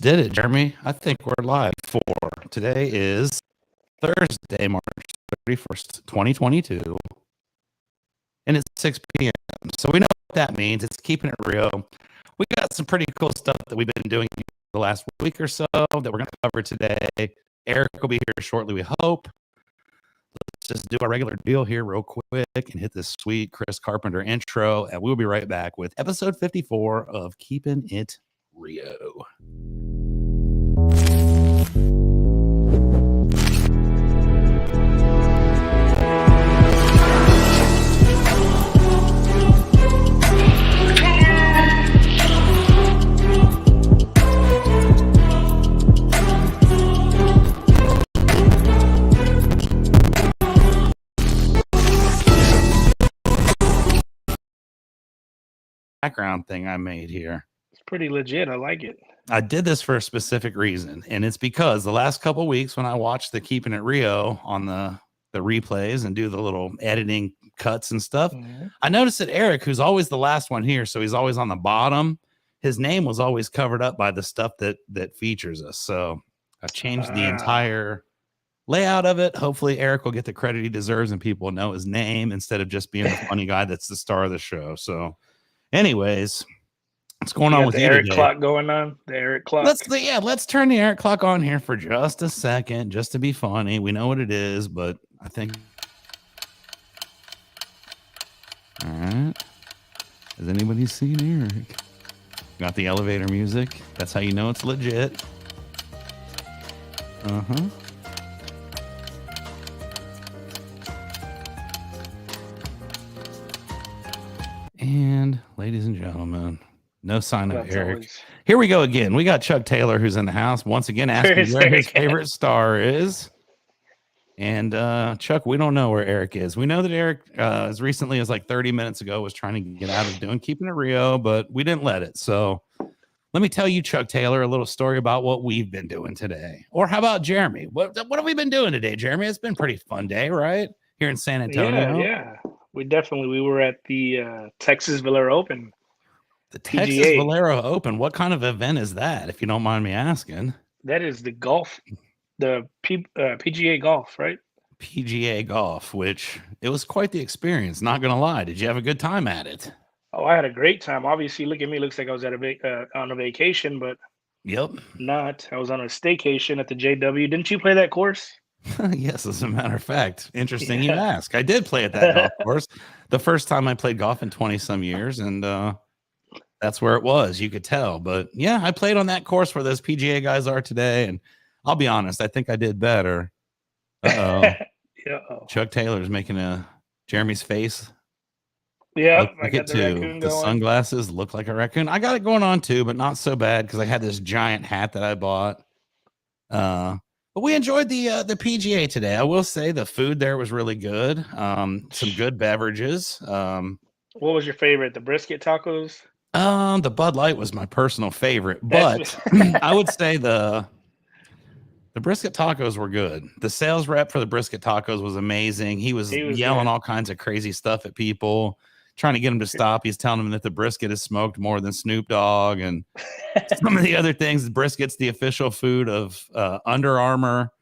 Did it, Jeremy? I think we're live for today is Thursday, March 31st, 2022, and it's 6 p.m. So we know what that means. It's Keeping It Rio. We got some pretty cool stuff that we've been doing the last week or so that we're going to cover today. Eric will be here shortly, we hope. Let's just do our regular deal here real quick and hit this sweet Chris Carpenter intro, and we'll be right back with episode 54 of Keeping It Rio. Background thing I made here. It's pretty legit. I like it. I did this for a specific reason, and it's because the last couple of weeks when I watched the Keeping It Rio on the replays and do the little editing cuts and stuff, I noticed that Eric, who's always the last one here, so he's always on the bottom, his name was always covered up by the stuff that features us. So I changed the entire layout of it. Hopefully Eric will get the credit he deserves and people will know his name instead of just being the funny guy that's the star of the show. So anyways, what's going on with the you Eric today? clock going on? The Eric clock. Let's turn the Eric clock on here for just a second, just to be funny. We know what it is, but I think. All right. Has anybody seen Eric? Got the elevator music. That's how you know it's legit. And ladies and gentlemen, no sign of Eric. Here we go again. We got Chuck Taylor, who's in the house once again, asking where his favorite star is. And Chuck, we don't know where Eric is. We know that Eric, as recently as like 30 minutes ago, was trying to get out of doing Keeping It Rio, but we didn't let it. So let me tell you, Chuck Taylor, a little story about what we've been doing today. Or how about Jeremy? What have we been doing today, Jeremy? It's been a pretty fun day, right? Here in San Antonio. Yeah. We were at the Texas Valero Open. The Texas Valero Open. What kind of event is that, if you don't mind me asking? That is the golf, the PGA golf, right? PGA golf, which it was quite the experience. Not gonna lie. Did you have a good time at it? Oh, I had a great time. Obviously, look at me. Looks like I was at on a vacation, but not. I was on a staycation at the JW. Didn't you play that course? Yes, as a matter of fact. Interesting you ask. I did play at that golf course. The first time I played golf in 20 some years, and that's where it was. You could tell. But yeah, I played on that course where those PGA guys are today, and I'll be honest, I think I did better. Chuck Taylor's making Jeremy's face. Yeah, I get too. The sunglasses look like a raccoon. I got it going on too, but not so bad because I had this giant hat that I bought. But we enjoyed the PGA today. I will say the food there was really good. Some good beverages. What was your favorite? The brisket tacos? The Bud Light was my personal favorite, but I would say the brisket tacos were good. The sales rep for the brisket tacos was amazing. He was yelling all kinds of crazy stuff at people, trying to get them to stop. He's telling them that the brisket is smoked more than Snoop Dogg and some of the other things. The brisket's the official food of Under Armour.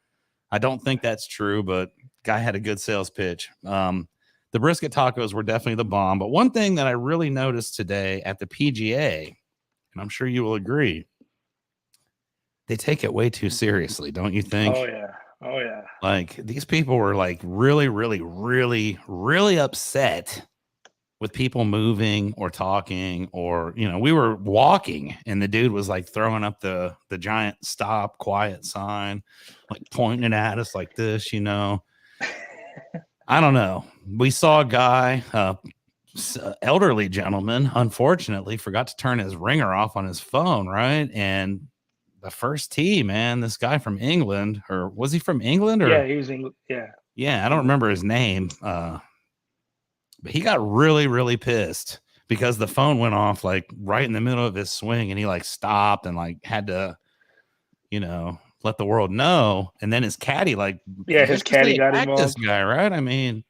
I don't think that's true, but guy had a good sales pitch. The brisket tacos were definitely the bomb. But one thing that I really noticed today at the PGA, and I'm sure you will agree, they take it way too seriously, don't you think? Oh, yeah. Like, these people were like really, really, really, really upset with people moving or talking, or, you know, we were walking and the dude was like throwing up the giant stop quiet sign, like pointing at us like this, you know. I don't know. We saw a guy, elderly gentleman, unfortunately forgot to turn his ringer off on his phone, right? And the first tee, man, this guy from England, or was he from England? Or yeah, he was England. Yeah, I don't remember his name. But he got really, really pissed because the phone went off like right in the middle of his swing, and he like stopped and like had to, you know, let the world know. And then his caddy, like, his caddy got involved. This guy, right? I mean,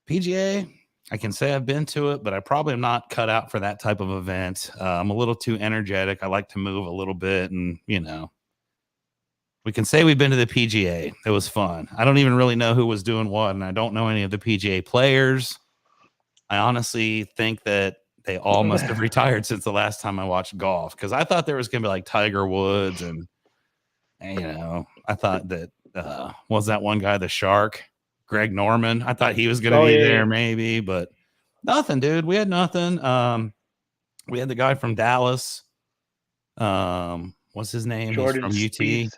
PGA, I can say I've been to it, but I probably am not cut out for that type of event. I'm a little too energetic. I like to move a little bit, and we can say we've been to the PGA. It was fun. I don't even really know who was doing what, and I don't know any of the PGA players. I honestly think that they all must have retired since the last time I watched golf, because I thought there was going to be like Tiger Woods, and I thought that was that one guy, the Shark, Greg Norman. I thought he was going to be there maybe, but nothing, dude. We had nothing. We had the guy from Dallas. What's his name? He's from UT.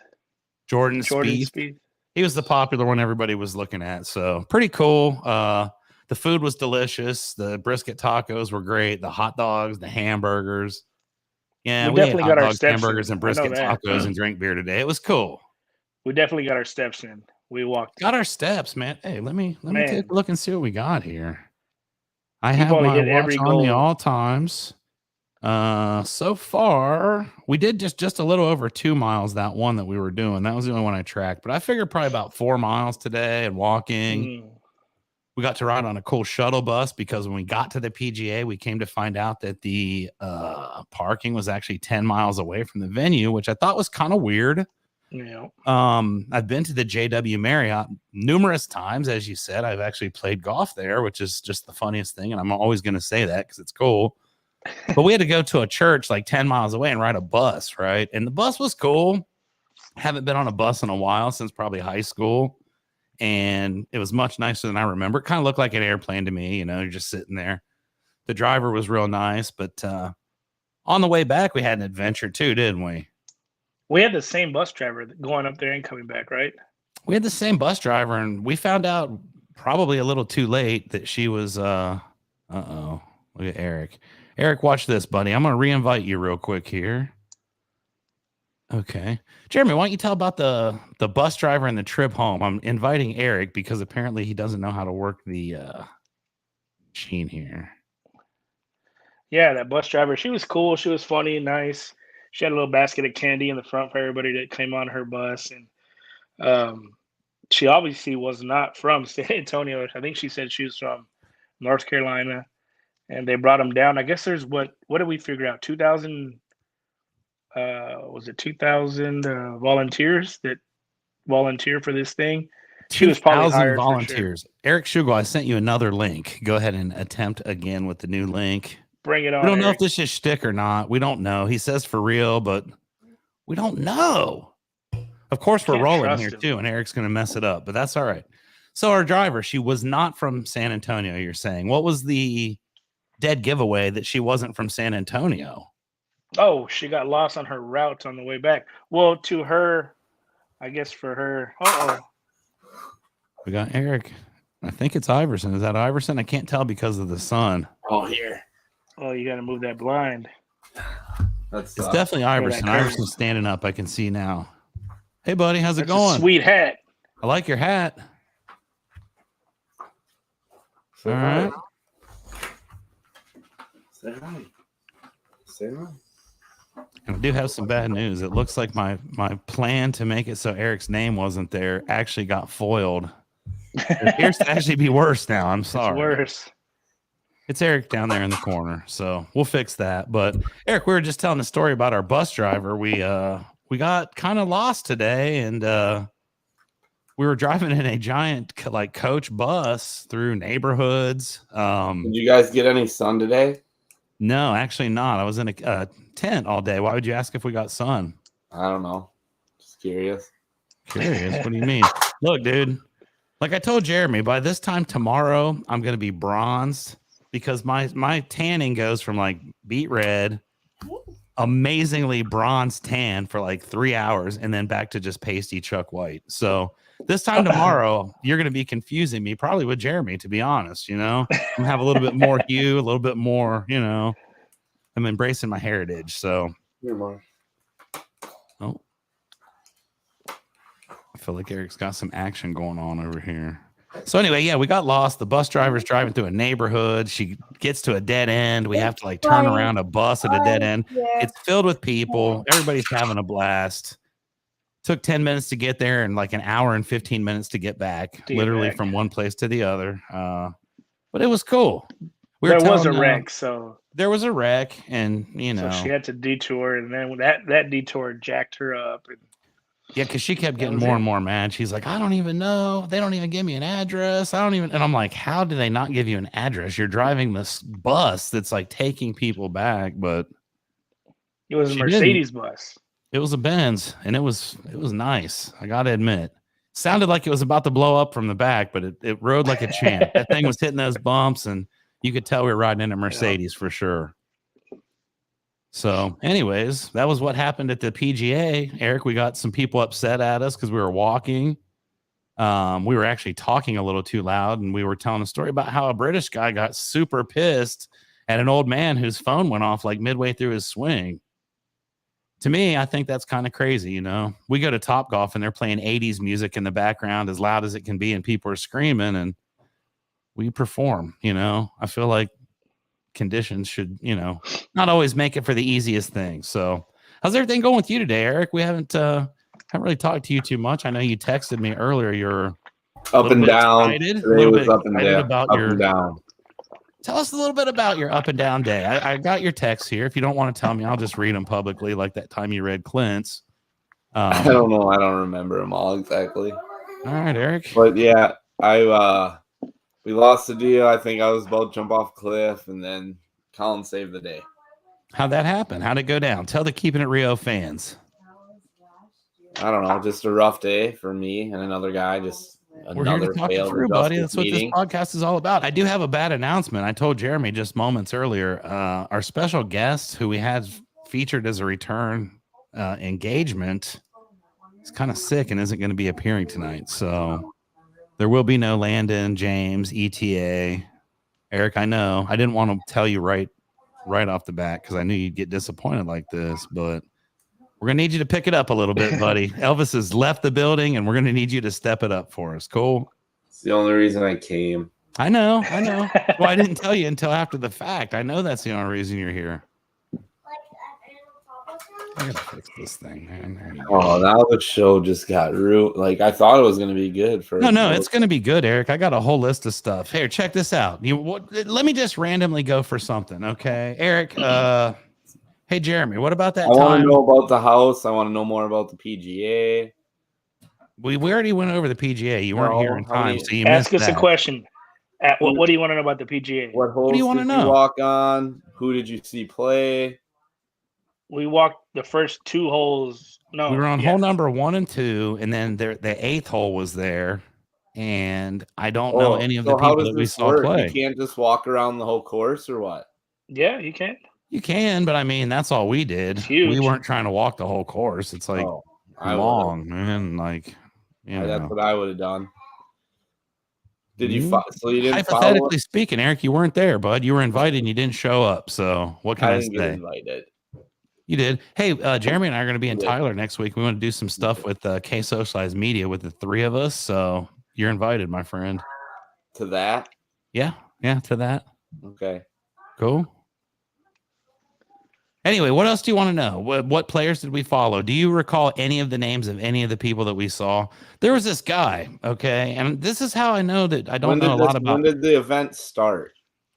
Jordan Spieth. He was the popular one everybody was looking at. So pretty cool. The food was delicious. The brisket tacos were great. The hot dogs, the hamburgers. Yeah, we definitely got our steps hamburgers and brisket tacos and drink beer today. It was cool. We definitely got our steps in. We got our steps, man. Hey, let me take a look and see what we got here. I have my watch on the all times. So far we did just a little over 2 miles. That one that we were doing, that was the only one I tracked, but I figured probably about 4 miles today and walking. We got to ride on a cool shuttle bus because when we got to the PGA, we came to find out that the parking was actually 10 miles away from the venue, which I thought was kind of weird. Yeah. I've been to the JW Marriott numerous times. As you said, I've actually played golf there, which is just the funniest thing. And I'm always going to say that because it's cool. But we had to go to a church like 10 miles away and ride a bus, right? And the bus was cool. Haven't been on a bus in a while, since probably high school. And it was much nicer than I remember. It kind of looked like an airplane to me. You're just sitting there. The driver was real nice. But on the way back, we had an adventure too, didn't we? We had the same bus driver going up there and coming back, right? We had the same bus driver, and we found out probably a little too late that she was look at Eric. Eric, watch this, buddy. I'm going to re-invite you real quick here. Okay. Jeremy, why don't you tell about the bus driver and the trip home? I'm inviting Eric because apparently he doesn't know how to work the machine here. Yeah, that bus driver, she was cool. She was funny, nice. She had a little basket of candy in the front for everybody that came on her bus. And she obviously was not from San Antonio. I think she said she was from North Carolina. And they brought them down. I guess there's what did we figure out? 2,000, was it 2,000 volunteers that volunteer for this thing? She was probably hired volunteers. For sure. Eric Shugel, I sent you another link. Go ahead and attempt again with the new link. Bring it on. We don't know if this is shtick or not. We don't know. He says for real, but we don't know. Of course, we're rolling here too, and Eric's going to mess it up, but that's all right. So our driver, she was not from San Antonio, you're saying. What was the dead giveaway that she wasn't from San Antonio? Oh, she got lost on her route on the way back. Well, to her, I guess for her. We got Eric. I think it's Iverson. Is that Iverson? I can't tell because of the sun. Oh, here. Oh, you got to move that blind. It's definitely Iverson. Iverson's standing up. I can see now. Hey, buddy. How's it going? A sweet hat. I like your hat. All right. Say hi. Say hi. And I do have some bad news. It looks like my plan to make it so Eric's name wasn't there actually got foiled. It appears to actually be worse now. I'm sorry. It's worse. It's Eric down there in the corner, so we'll fix that. But Eric, we were just telling a story about our bus driver. We got kind of lost today, and we were driving in a giant coach bus through neighborhoods. Did you guys get any sun today? No, actually not. I was in a tent all day. Why would you ask if we got sun? I don't know. Just curious. Curious? What do you mean? Look, dude, like I told Jeremy, by this time tomorrow, I'm going to be bronzed because my tanning goes from like beet red, amazingly bronze tan for like 3 hours, and then back to just pasty Chuck White. So this time tomorrow, you're going to be confusing me probably with Jeremy, to be honest. I'm going to have a little bit more hue, a little bit more, I'm embracing my heritage. So, oh, I feel like Eric's got some action going on over here. So anyway, yeah, we got lost. The bus driver's driving through a neighborhood. She gets to a dead end. We have to turn around a bus at a dead end. It's filled with people. Everybody's having a blast. Took 10 minutes to get there and like an hour and 15 minutes to get back, literally from one place to the other. but it was cool. There was a wreck, so there was a wreck, and so she had to detour, and then that detour jacked her up. And yeah, because she kept getting more and more mad. She's like, I don't even know. They don't even give me an address. I don't even. And I'm like, how do they not give you an address? You're driving this bus that's like taking people back, but it was a Mercedes bus. It was a Benz, and it was nice. I gotta admit, sounded like it was about to blow up from the back, but it rode like a champ. That thing was hitting those bumps, and you could tell we were riding in a Mercedes for sure. So, anyways, that was what happened at the PGA. Eric, we got some people upset at us because we were walking. We were actually talking a little too loud, and we were telling a story about how a British guy got super pissed at an old man whose phone went off like midway through his swing. To me, I think that's kind of crazy. We go to Topgolf and they're playing 80s music in the background as loud as it can be, and people are screaming, and we perform. I feel like conditions should, not always make it for the easiest thing. So how's everything going with you today, Eric? We haven't really talked to you too much. I know you texted me earlier. You're up and down. Excited, Today was up and down. About up and down. Tell us a little bit about your up and down day. I got your texts here. If you don't want to tell me, I'll just read them publicly, like that time you read Clint's. I don't know. I don't remember them all exactly. All right, Eric. But yeah, we lost the deal. I think I was about to jump off a cliff, and then Colin saved the day. How'd that happen? How'd it go down? Tell the Keepin It Rio fans. I don't know. Just a rough day for me and another guy. We're here to talk it through, buddy. That's what this podcast is all about. I do have a bad announcement. I told Jeremy just moments earlier. Our special guest, who we had featured as a return engagement, is kind of sick and isn't going to be appearing tonight. So there will be no Landon, James, ETA. Eric, I know. I didn't want to tell you right off the bat because I knew you'd get disappointed like this, but we're going to need you to pick it up a little bit, buddy. Elvis has left the building, and we're going to need you to step it up for us. Cool? It's the only reason I came. I know. Well, I didn't tell you until after the fact. I know that's the only reason you're here. I got to fix this thing, man. Oh, now the show just got ruined. Like, I thought it was going to be good. No, it's going to be good, Eric. I got a whole list of stuff. Here, check this out. Let me just randomly go for something, okay? Eric, hey, Jeremy, what about that time? I want to know about the house. I want to know more about the PGA. We already went over the PGA. You weren't here in time, so you ask missed us that. A question. What do you want to know about the PGA? What holes do you want to know? You walk on? Who did you see play? We walked the first two holes. No, we were on hole number 1 and 2, and then the 8th hole was there. And I don't know any of the people that we saw play. You can't just walk around the whole course, or what? Yeah, you can. You can, but I mean, that's all we did. We weren't trying to walk the whole course. It's like long, man. Like, that's what I would have done. Did you? So you didn't. Hypothetically speaking, Eric, you weren't there, bud. You were invited, and you didn't show up. So what can I say? Get invited. You did. Hey, Jeremy and I are going to be in Tyler next week. We want to do some stuff with K Socialized Media with the 3 of us. So you're invited, my friend. To that? Yeah, to that. Okay. Cool. Anyway, what else do you want to know? What players did we follow? Do you recall any of the names of any of the people that we saw? There was this guy, okay? And this is how I know that I don't know a lot about. When did the event start?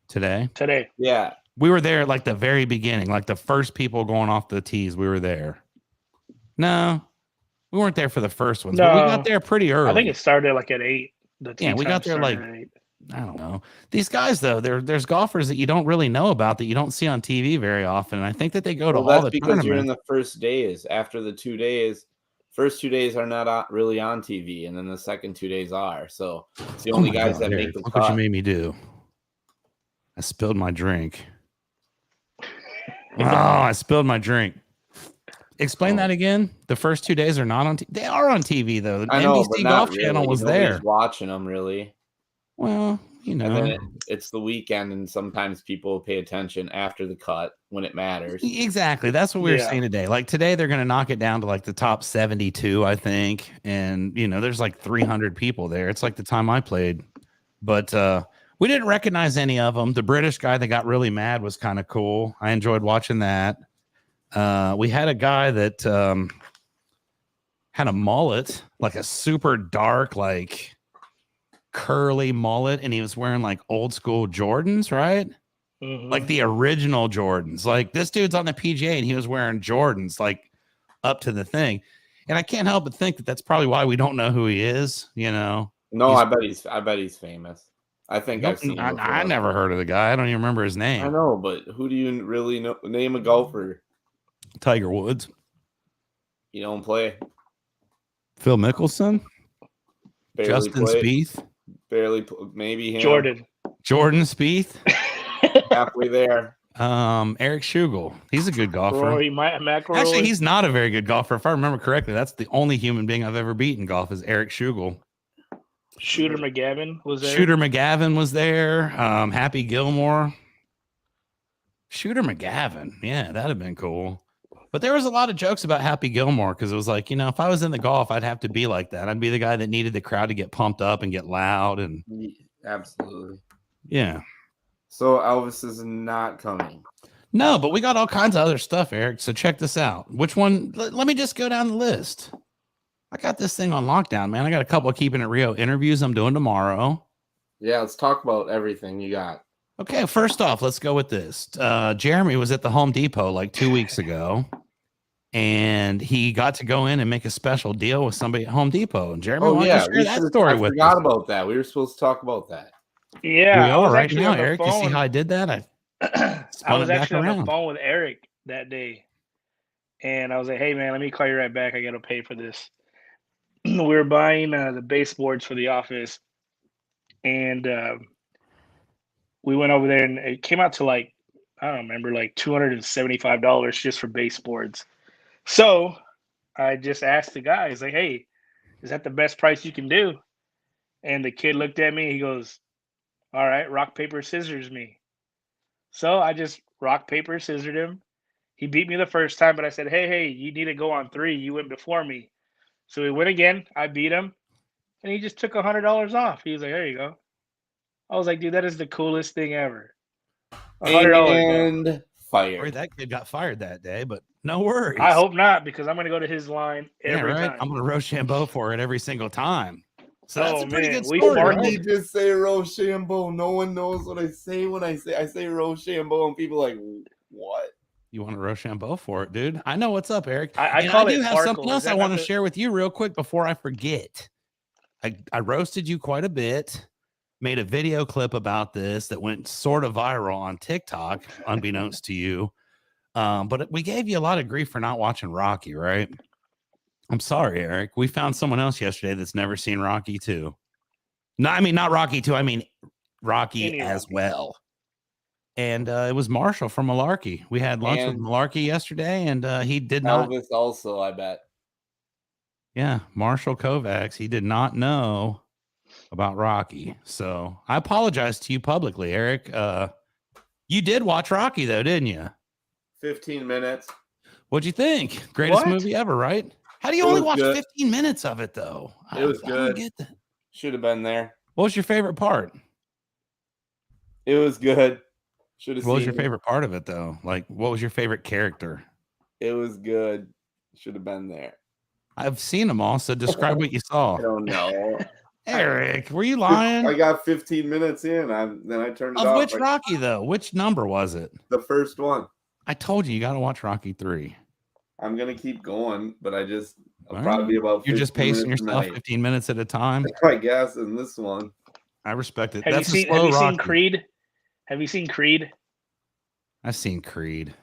Today. Yeah. We were there like the very beginning, like the first people going off the tees. We were there. No, we weren't there for the first ones. No, but we got there pretty early. I think it started like at 8. Yeah, we got there like, I don't know. These guys, though, there's golfers that you don't really know about that you don't see on TV very often. And I think that they go to all the tournaments. That's because you're in the first days. After the 2 days, first 2 days are not really on TV, and then the second 2 days are. So it's the only guys that make the cut. Look what you made me do. I spilled my drink. Oh, I spilled my drink. Explain that again. The first 2 days are not on TV. They are on TV, though. The NBC Golf Channel was there. Watching them, really. Well, and then it's the weekend, and sometimes people pay attention after the cut when it matters. Exactly. That's what we were saying today. Like today, they're going to knock it down to like the top 72, I think. And, there's like 300 people there. It's like the time I played. But we didn't recognize any of them. The British guy that got really mad was kind of cool. I enjoyed watching that. We had a guy that had a mullet, like a super dark, like curly mullet, and he was wearing like old school Jordans, right? Like the original Jordans. Like this dude's on the PGA and he was wearing Jordans like up to the thing. And I can't help but think that that's probably why we don't know who he is, you know. No, I bet he's famous. I think I've seen him I never heard of the guy. I don't even remember his name. I know, but who do you really know? Name a golfer. Tiger Woods. You don't play. Phil Mickelson. Barely Justin play. Spieth. Barely, maybe him. Jordan Spieth. Halfway there. Eric Schugel. He's a good golfer. Rory McIlroy. Actually, he's not a very good golfer. If I remember correctly, that's the only human being I've ever beaten in golf is Eric Schugel. Shooter McGavin was there. Happy Gilmore. Shooter McGavin. Yeah, that'd have been cool. But there was a lot of jokes about Happy Gilmore because it was like, you know, if I was in the golf, I'd have to be like that. I'd be the guy that needed the crowd to get pumped up and get loud. And absolutely. Yeah. So Elvis is not coming. No, but we got all kinds of other stuff, Eric. So check this out. Which one? Let me just go down the list. I got this thing on lockdown, man. I got a couple of Keepin It Rio interviews I'm doing tomorrow. Yeah, let's talk about everything you got. Okay, first off, let's go with this. Jeremy was at the Home Depot like 2 weeks ago, and he got to go in and make a special deal with somebody at Home Depot. And Jeremy wanted to share that story with us. I forgot about that. We were supposed to talk about that. Yeah, we are right now, Eric. You see how I did that? I was actually on the phone with Eric that day, and I was like, "Hey, man, let me call you right back. I got to pay for this." We were buying the baseboards for the office, and we went over there, and it came out to like, I don't remember, like $275 just for baseboards. So I just asked the guy, he's like, "Hey, is that the best price you can do?" And the kid looked at me. He goes, "All right, rock, paper, scissors me." So I just rock, paper, scissored him. He beat me the first time, but I said, hey, you need to go on 3. You went before me. So he went again. I beat him, and he just took $100 off. He was like, "There you go." I was like, "Dude, that is the coolest thing ever." $100. And fired. That kid got fired that day, but no worries. I hope not, because I'm going to go to his line every time. I'm going to Rochambeau for it every single time. So that's a pretty good story. Why did you just say Rochambeau? No one knows what I say when I say Rochambeau, and people are like, what? You want to Rochambeau for it, dude? I know what's up, Eric. I do have something else I want to share with you real quick before I forget. I roasted you quite a bit, made a video clip about this that went sort of viral on TikTok, unbeknownst to you. But we gave you a lot of grief for not watching Rocky, right? I'm sorry, Eric. We found someone else yesterday that's never seen Rocky 2. No, I mean, not Rocky 2. I mean, Rocky as well. And it was Marshall from Malarkey. We had lunch with Malarkey yesterday, and he did not. Elvis also, I bet. Yeah, Marshall Kovacs. He did not know about Rocky. So I apologize to you publicly, Eric. You did watch Rocky, though, didn't you? 15 minutes. What'd you think? Greatest movie ever, right? How do you only watch 15 minutes of it, though? It was good. Should have been there. What was your favorite part? It was good. Should have. What was your favorite part of it, though? Like, what was your favorite character? It was good. Should have been there. I've seen them all, so describe what you saw. I don't know. Eric, were you lying? I got 15 minutes in. Then I turned it off. Of which Rocky, though? Which number was it? The first one. I told you got to watch Rocky 3. I'm going to keep going, but I'll probably be about 15 You're just pacing yourself tonight. 15 minutes at a time? I guess in this one. I respect it. Have you seen Creed? Have you seen Creed? I've seen Creed.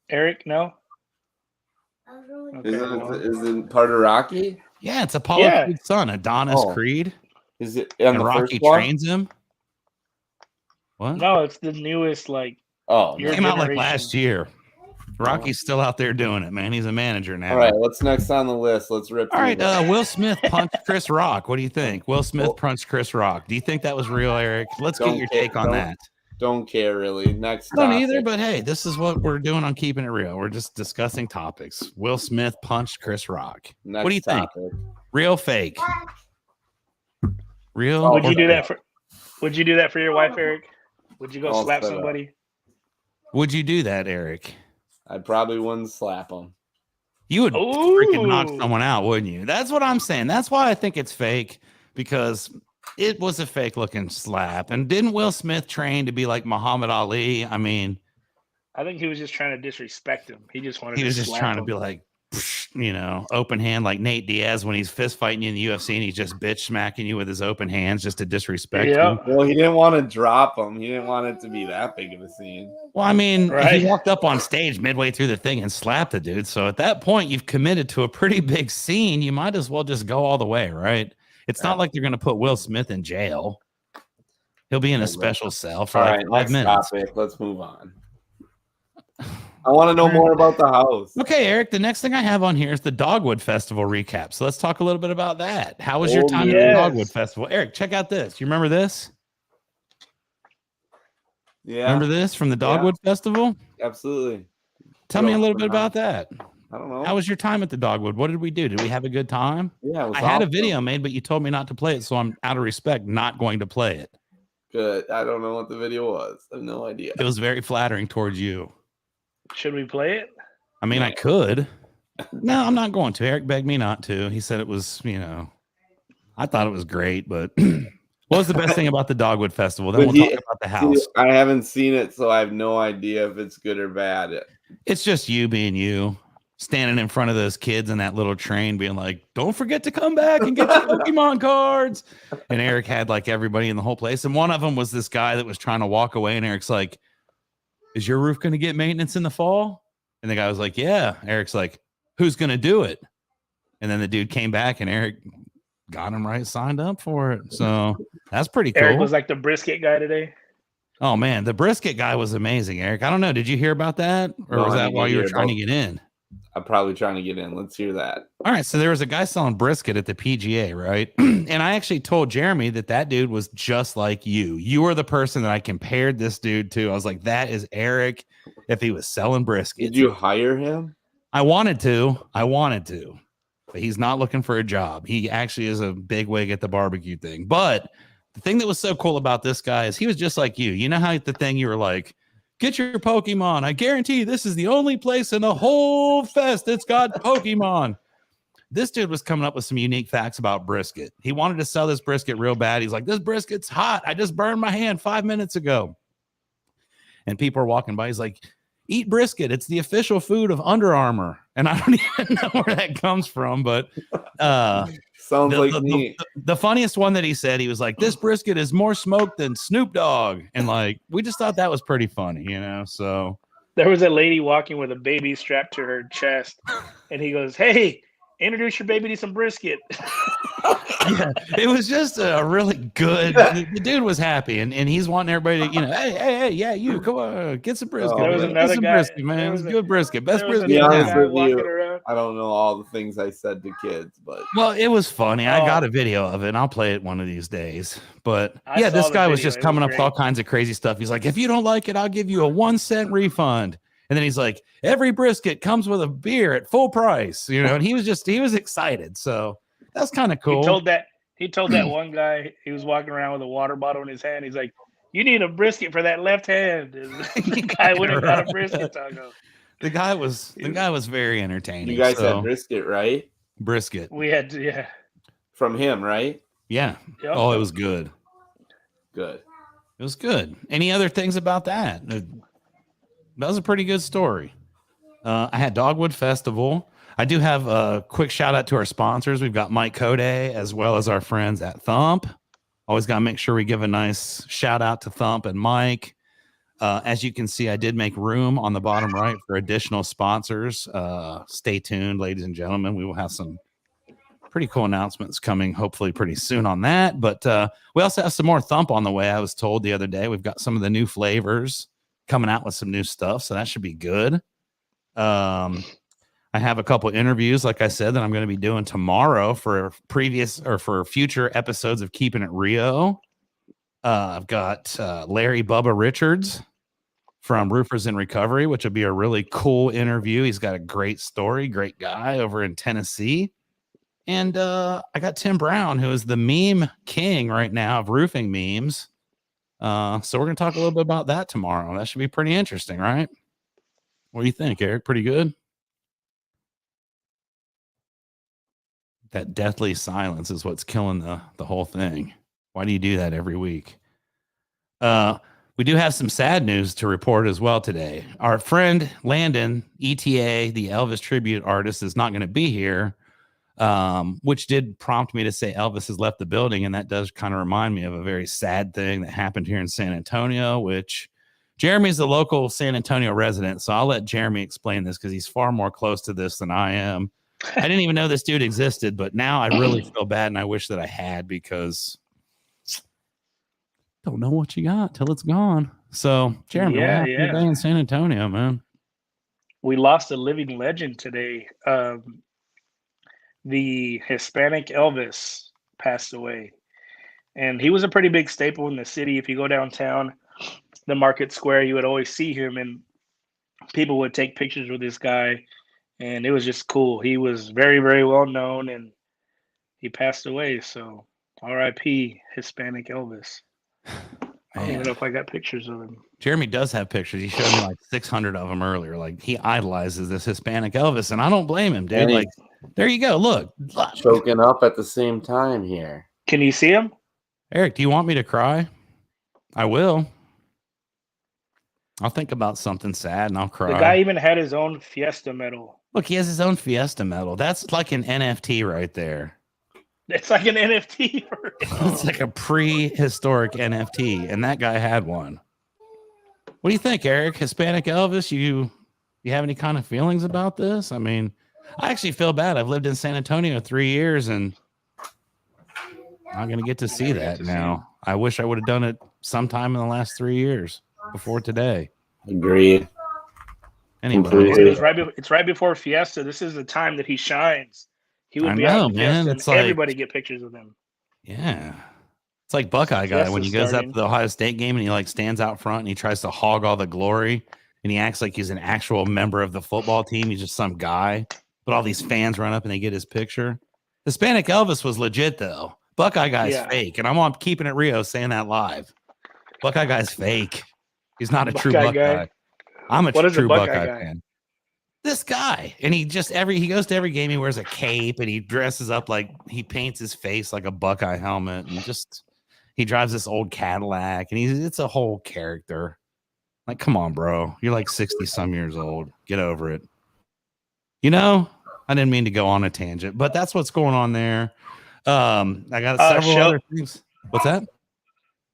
Eric, no? Okay, isn't part of Rocky? Yeah, it's Apollo Creed's son, Adonis Creed. Is it? And Rocky trains him? What? No, it's the newest, like. Oh, it came out like last year. Rocky's still out there doing it, man. He's a manager now. All right, what's next on the list? Let's rip. All right, Will Smith punched Chris Rock. What do you think? Will Smith punched Chris Rock. Do you think that was real, Eric? Let's get your take on that. Don't care, really. Next topic. Don't either, but hey, this is what we're doing on Keeping It Real. We're just discussing topics. Will Smith punched Chris Rock. What do you think? Real, fake? Real? Would you do that for your wife, Eric? Would you go slap somebody? Would you do that, Eric? I probably wouldn't slap him. You would freaking knock someone out, wouldn't you? That's what I'm saying. That's why I think it's fake, because It was a fake looking slap. And didn't Will Smith train to be like Muhammad Ali? I mean, I think he was just trying to disrespect him. He just wanted he to was just slap trying to him. be like, open hand like Nate Diaz when he's fist fighting you in the UFC and he's just bitch smacking you with his open hands just to disrespect you. Well, he didn't want to drop him. He didn't want it to be that big of a scene. Well, I mean, Right. he walked up on stage midway through the thing and slapped the dude. So at that point, you've committed to a pretty big scene. You might as well just go all the way, right? It's not like they're going to put Will Smith in jail. He'll be in a special cell for like 5 minutes. Topic. Let's move on. I want to know more about the house. Okay, Eric, the next thing I have on here is the Dogwood Festival recap. So let's talk a little bit about that. How was your time at the Dogwood Festival? Eric, check out this. You remember this? Yeah. Remember this from the Dogwood Festival? Absolutely. Tell me a little bit about that. I don't know. How was your time at the Dogwood? What did we do? Did we have a good time? Yeah, it was I had a video made, but you told me not to play it, so I'm out of respect not going to play it. Good. I don't know what the video was. I have no idea. It was very flattering towards you. Should we play it? I mean, I could. No, I'm not going to. Eric begged me not to. He said it was, I thought it was great, but what was the best thing about the Dogwood Festival? Then we'll talk about the house. I haven't seen it, so I have no idea if it's good or bad. It's just you being you, standing in front of those kids in that little train being like, don't forget to come back and get your Pokemon cards. And Eric had like everybody in the whole place. And one of them was this guy that was trying to walk away. And Eric's like, is your roof going to get maintenance in the fall? And the guy was like, yeah. Eric's like, who's going to do it? And then the dude came back and Eric got him right, signed up for it. So that's pretty cool. Eric was like the brisket guy today. Oh man, the brisket guy was amazing, Eric. I don't know. Did you hear about that? Or was that while you were trying to get in? I'm probably trying to get in. Let's hear that. All right. So there was a guy selling brisket at the PGA, right? And I actually told Jeremy that dude was just like you. You were the person that I compared this dude to. I was like, that is Eric if he was selling brisket. Did you hire him? I wanted to, but he's not looking for a job. He actually is a big wig at the barbecue thing. But the thing that was so cool about this guy is he was just like you. You know how the thing you were like, get your Pokemon. I guarantee you this is the only place in the whole fest that's got Pokemon. This dude was coming up with some unique facts about brisket. He wanted to sell this brisket real bad. He's like, this brisket's hot. I just burned my hand 5 minutes ago. And people are walking by. He's like, eat brisket. It's the official food of Under Armour. And I don't even know where that comes from, but sounds like me. The funniest one that he said, he was like, this brisket is more smoked than Snoop Dogg. And like, we just thought that was pretty funny, so. There was a lady walking with a baby strapped to her chest. And he goes, hey, introduce your baby to some brisket. Yeah, it was just a really good. The dude was happy, and he's wanting everybody to, hey, yeah, you come on, get some brisket. There was another guy, brisket, man. It was good brisket, best brisket. Be honest with you, I don't know all the things I said to kids, but it was funny. I got a video of it, and I'll play it one of these days. But yeah, this guy was just coming up with all kinds of crazy stuff. He's like, if you don't like it, I'll give you a 1 cent refund. And then he's like, every brisket comes with a beer at full price, and he was excited. So that's kind of cool. He told that one guy, he was walking around with a water bottle in his hand. He's like, you need a brisket for that left hand. And the guy went and got a brisket taco. The guy was very entertaining. You guys had brisket, right? Brisket. We had to, yeah. From him, right? Yeah. Yep. Oh, it was good. Good. It was good. Any other things about that? That was a pretty good story. I had Dogwood Festival. I do have a quick shout out to our sponsors. We've got Mike Code as well as our friends at Thump. Always got to make sure we give a nice shout out to Thump and Mike. As you can see, I did make room on the bottom right for additional sponsors. Stay tuned, ladies and gentlemen. We will have some pretty cool announcements coming hopefully pretty soon on that. But we also have some more Thump on the way. I was told the other day we've got some of the new flavors coming out with some new stuff. So that should be good. I have a couple interviews, like I said, that I'm going to be doing tomorrow for future episodes of Keepin It Rio. I've got Larry Bubba Richards from Roofers in Recovery, which will be a really cool interview. He's got a great story, great guy over in Tennessee. And I got Tim Brown, who is the meme king right now of roofing memes. So we're going to talk a little bit about that tomorrow. That should be pretty interesting, right? What do you think, Eric? Pretty good? That deathly silence is what's killing the whole thing. Why do you do that every week? We do have some sad news to report as well today. Our friend Landon, ETA, the Elvis Tribute Artist, is not going to be here, which did prompt me to say Elvis has left the building. And that does kind of remind me of a very sad thing that happened here in San Antonio, which Jeremy's the local San Antonio resident. So I'll let Jeremy explain this because he's far more close to this than I am. I didn't even know this dude existed, but now I really feel bad and I wish that I had because don't know what you got till it's gone. So, Jeremy, what happened today in San Antonio, man? We lost a living legend today. The Hispanic Elvis passed away. And he was a pretty big staple in the city. If you go downtown, the Market Square, you would always see him and people would take pictures with this guy. And it was just cool. He was very, very well known and he passed away. So, R.I.P. Hispanic Elvis. I don't even know if I got pictures of him. Jeremy does have pictures. He showed me like 600 of them earlier. Like he idolizes this Hispanic Elvis, and I don't blame him, dude. Like, there you go. Look. Choking up at the same time here. Can you see him? Eric, do you want me to cry? I will. I'll think about something sad and I'll cry. The guy even had his own Fiesta medal. Look, he has his own Fiesta medal. That's like an NFT right there. It's like an NFT. It's like a prehistoric NFT, and that guy had one. What do you think, Eric? Hispanic Elvis, you have any kind of feelings about this? I mean, I actually feel bad. I've lived in San Antonio 3 years, and I'm going to get to see that now. I wish I would have done it sometime in the last 3 years before today. Agreed. Anyway, it's right before Fiesta. This is the time that he shines. He would be out, man. It's like everybody get pictures of him. Yeah. It's like Buckeye guy when he goes up to the Ohio State game and he like stands out front and he tries to hog all the glory and he acts like he's an actual member of the football team. He's just some guy, but all these fans run up and they get his picture. Hispanic Elvis was legit though. Buckeye guy's fake. And I'm on Keepin It Rio saying that live. Buckeye guy's fake. He's not a true Buckeye. I'm a true Buckeye fan. This guy, and he goes to every game. He wears a cape and he dresses up like he paints his face like a Buckeye helmet, and he drives this old Cadillac, and it's a whole character. Like, come on, bro, you're like 60 some years old. Get over it. You know, I didn't mean to go on a tangent, but that's what's going on there. I got several other things. What's that?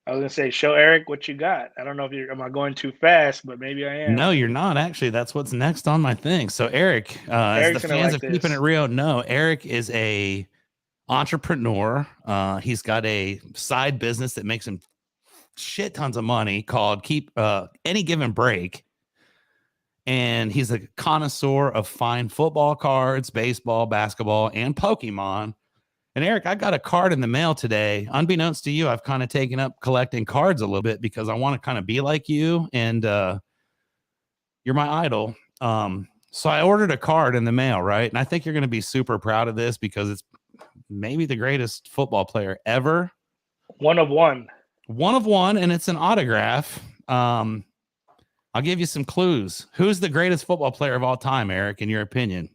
I was gonna say, show Eric what you got. I don't know if am I going too fast, but maybe I am. No, you're not. Actually, that's what's next on my thing. So Eric, as the fans of Keepin It Rio know, Eric is a entrepreneur. He's got a side business that makes him shit tons of money called Any Given Break. And he's a connoisseur of fine football cards, baseball, basketball, and Pokemon. And Eric, I got a card in the mail today. Unbeknownst to you, I've kind of taken up collecting cards a little bit because I want to kind of be like you, and you're my idol. So I ordered a card in the mail, right? And I think you're going to be super proud of this because it's maybe the greatest football player ever. One of one, and it's an autograph. I'll give you some clues. Who's the greatest football player of all time, Eric, in your opinion?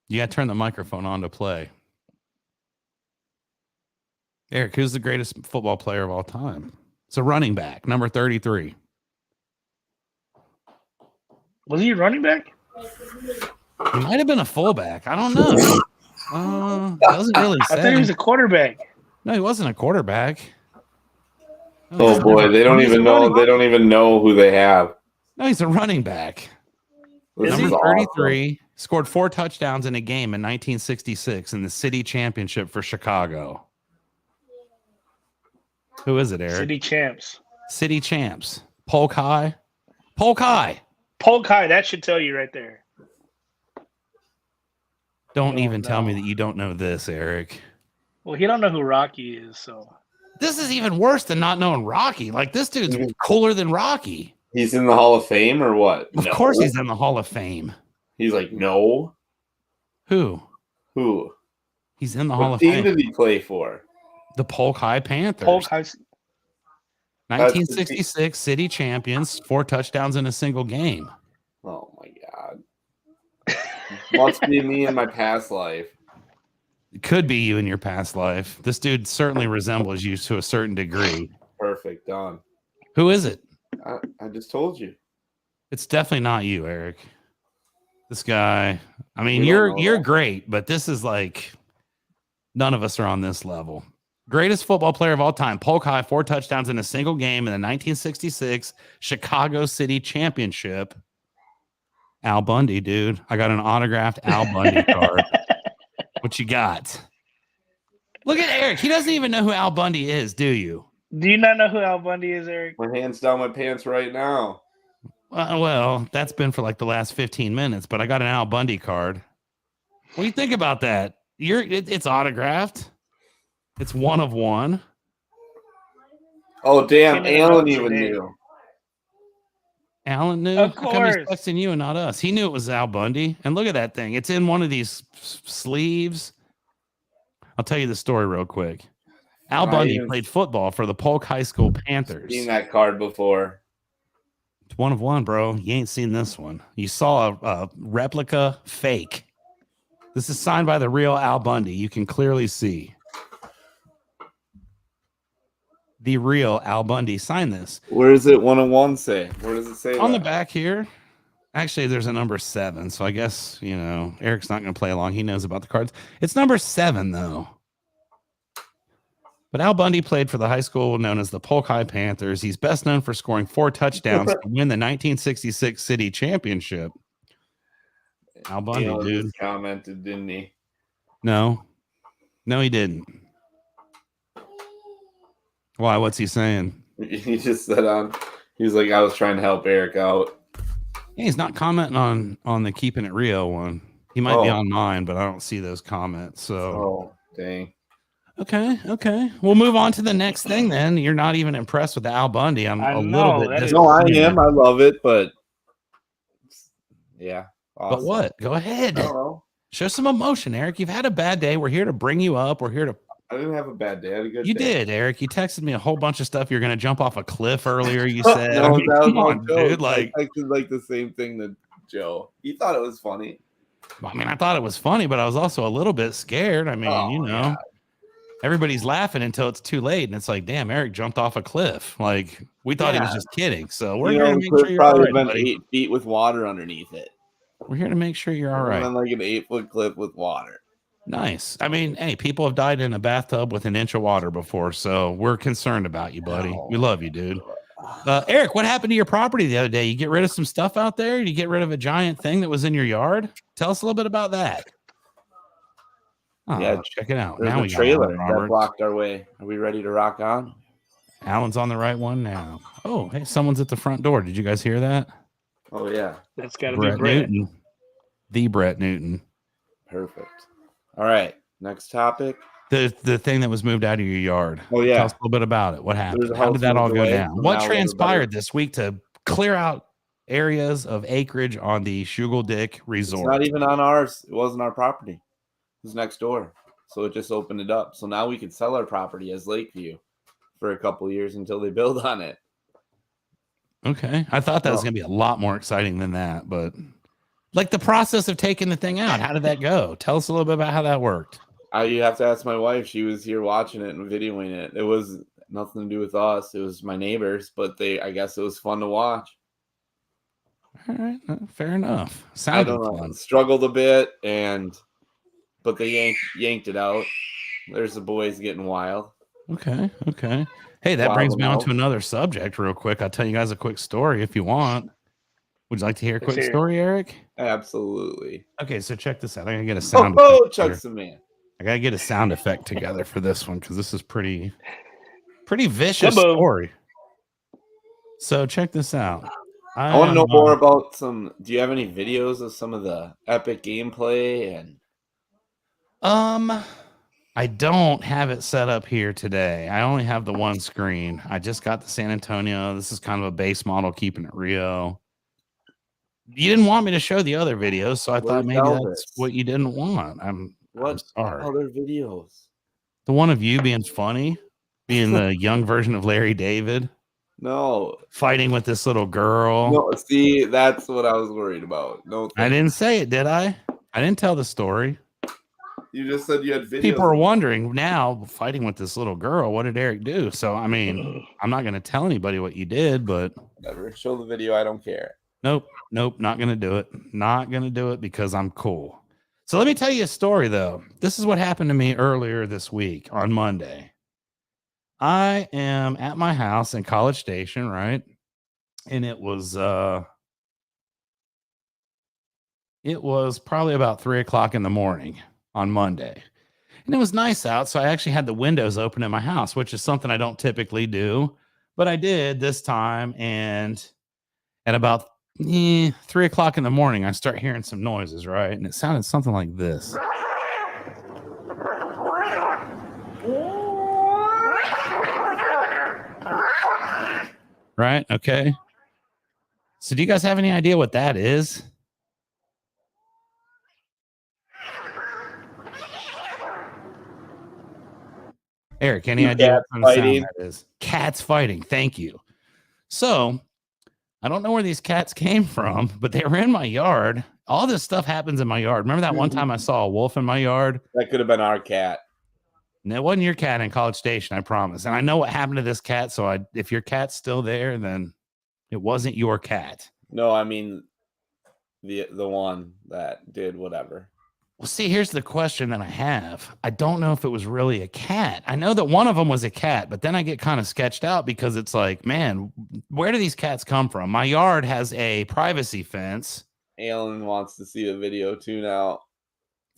You got to turn the microphone on to play. Eric, who's the greatest football player of all time? It's a running back, number 33. Was he a running back? He might have been a fullback. I don't know. Doesn't really say. I thought he was a quarterback. No, he wasn't a quarterback. No, oh boy, they don't even know. They don't even know who they have. No, he's a running back. Number 33. Awesome. Scored 4 touchdowns in a game in 1966 in the city championship for Chicago. Who is it, Eric? City champs. Polk High. That should tell you right there. Don't even tell me that you don't know this, Eric. Well, he don't know who Rocky is, so. This is even worse than not knowing Rocky. Like, this dude's cooler than Rocky. He's in the Hall of Fame or what? Of course he's in the Hall of Fame. He's like, no. Who? He's in the Hall of Fame. What team did he play for? The Polk High Panthers. 1966 city champions, 4 touchdowns in a single game. Oh my God. Must be me in my past life. Could be you in your past life. This dude certainly resembles you to a certain degree. Perfect, done. Who is it? I just told you. It's definitely not you, Eric. This guy. I mean, We don't know you're that. great, but this is like none of us are on this level. Greatest football player of all time. Polk High, 4 touchdowns in a single game in the 1966 Chicago City Championship. Al Bundy, dude. I got an autographed Al Bundy card. What you got? Look at Eric. He doesn't even know who Al Bundy is, do you? Do you not know who Al Bundy is, Eric? My hand's down my pants right now. Well, that's been for like the last 15 minutes, but I got an Al Bundy card. What do you think about that? It's autographed. It's 1 of 1. Oh, damn. Came in the Alan mail even today. knew. Alan knew. Of How come he's course. texting you and not us? He knew it was Al Bundy. And look at that thing. It's in one of these sleeves. I'll tell you the story real quick. Al Bundy played football for the Polk High School Panthers. Seen that card before. It's 1 of 1, bro. You ain't seen this one. You saw a replica fake. This is signed by the real Al Bundy. You can clearly see. The real Al Bundy signed this. Where is it 1 of 1 say? Where does it say On that? the back here. Actually, there's a number 7. So I guess, Eric's not going to play along. He knows about the cards. It's number 7, though. But Al Bundy played for the high school known as the Polk High Panthers. He's best known for scoring 4 touchdowns to win the 1966 city championship. Al Bundy, dude. Just commented, didn't he? No, he didn't. Why? What's he saying? He just said he was like, I was trying to help Eric out. Yeah, he's not commenting on the Keepin It Rio one. He might be on mine, but I don't see those comments. So, Oh, dang. Okay. We'll move on to the next thing then. You're not even impressed with the Al Bundy. I'm a little bit disappointed. No, I am. I love it, but yeah. Awesome. But what? Go ahead. I don't know. Show some emotion, Eric. You've had a bad day. We're here to bring you up. We're here to. I didn't have a bad day. I had a good day. You did, Eric. You texted me a whole bunch of stuff. You're going to jump off a cliff earlier. You said, No, I mean, that was come all on, Joe. dude. Like, I texted like the same thing to Joe. He thought it was funny. I mean, I thought it was funny, but I was also a little bit scared. I mean, Yeah. Everybody's laughing until it's too late, and it's like, damn, Eric jumped off a cliff. Like, we thought he was just kidding. So we're here to make sure you're all right, been buddy. 8 feet with water underneath it. We're here to make sure you're all right. On like an 8-foot cliff with water. Nice. I mean, hey, people have died in a bathtub with 1 inch of water before, so we're concerned about you, buddy. We love you, dude. Eric, what happened to your property the other day? You get rid of some stuff out there? You get rid of a giant thing that was in your yard? Tell us a little bit about that. Oh, Yeah, check it out. There's Now a we got trailer Alan that Roberts. blocked our way. Are we ready to rock on? Alan's on the right one now. Oh, hey, someone's at the front door. Did you guys hear that? Oh yeah, That's got to be Brett. Newton. The Brett Newton. perfect. All right, next topic. The thing that was moved out of your yard. Oh yeah, Tell us a little bit about it. What happened? There's a How did house that all moved go away, down? so What now transpired this week to clear out areas of acreage on the Shugeldick it's Resort? not even on ours. It wasn't our property. It was next door. So it just opened it up. So now we can sell our property as Lakeview for a couple years until they build on it. Okay. I thought that was going to be a lot more exciting than that, but like the process of taking the thing out, how did that go? Tell us a little bit about how that worked. You have to ask my wife. She was here watching it and videoing it. It was nothing to do with us. It was my neighbors, but I guess it was fun to watch. All right. Fair enough. I Sounded don't know. fun. Struggled a bit, but they yanked it out. There's the boys getting wild. Okay. Hey, that brings me on to another subject real quick. I'll tell you guys a quick story if you want. Would you like to hear a quick story, Eric? Absolutely. Okay, so check this out. I gotta get a sound. Oh, Chuck's the man. I gotta get a sound effect together for this one because this is pretty vicious story. So check this out. I want to know more about some. Do you have any videos of some of the epic gameplay and? I don't have it set up here today. I only have the one screen. I just got the San Antonio. This is kind of a base model, Keepin It Rio. You didn't want me to show the other videos, so I thought maybe that's what you didn't want. I'm sorry. Other videos? The one of you being funny, being the young version of Larry David. No. Fighting with this little girl. No, see, that's what I was worried about. No, I didn't say it, did I? I didn't tell the story. You just said you had videos. People are wondering now, fighting with this little girl, what did Eric do? So, I mean, I'm not going to tell anybody what you did, but whatever. Show the video. I don't care. Nope. Not going to do it. Not going to do it because I'm cool. So let me tell you a story, though. This is what happened to me earlier this week on Monday. I am at my house in College Station, right? And it was probably about 3:00 in the morning on Monday. And it was nice out. So I actually had the windows open in my house, which is something I don't typically do. But I did this time. And at about 3:00 in the morning, I start hearing some noises, right? And it sounded something like this. Right? Okay. So do you guys have any idea what that is? Eric, any idea what kind of sound that is? Cats fighting. Thank you. So I don't know where these cats came from, but they were in my yard. All this stuff happens in my yard. Remember that one time I saw a wolf in my yard? That could have been our cat. And it wasn't your cat in College Station, I promise. And I know what happened to this cat. So if your cat's still there, then it wasn't your cat. No, I mean the one that did whatever. Well, see, here's the question that I have. I don't know if it was really a cat. I know that one of them was a cat, but then I get kind of sketched out because it's like, man, where do these cats come from? My yard has a privacy fence. Alan wants to see the video too now.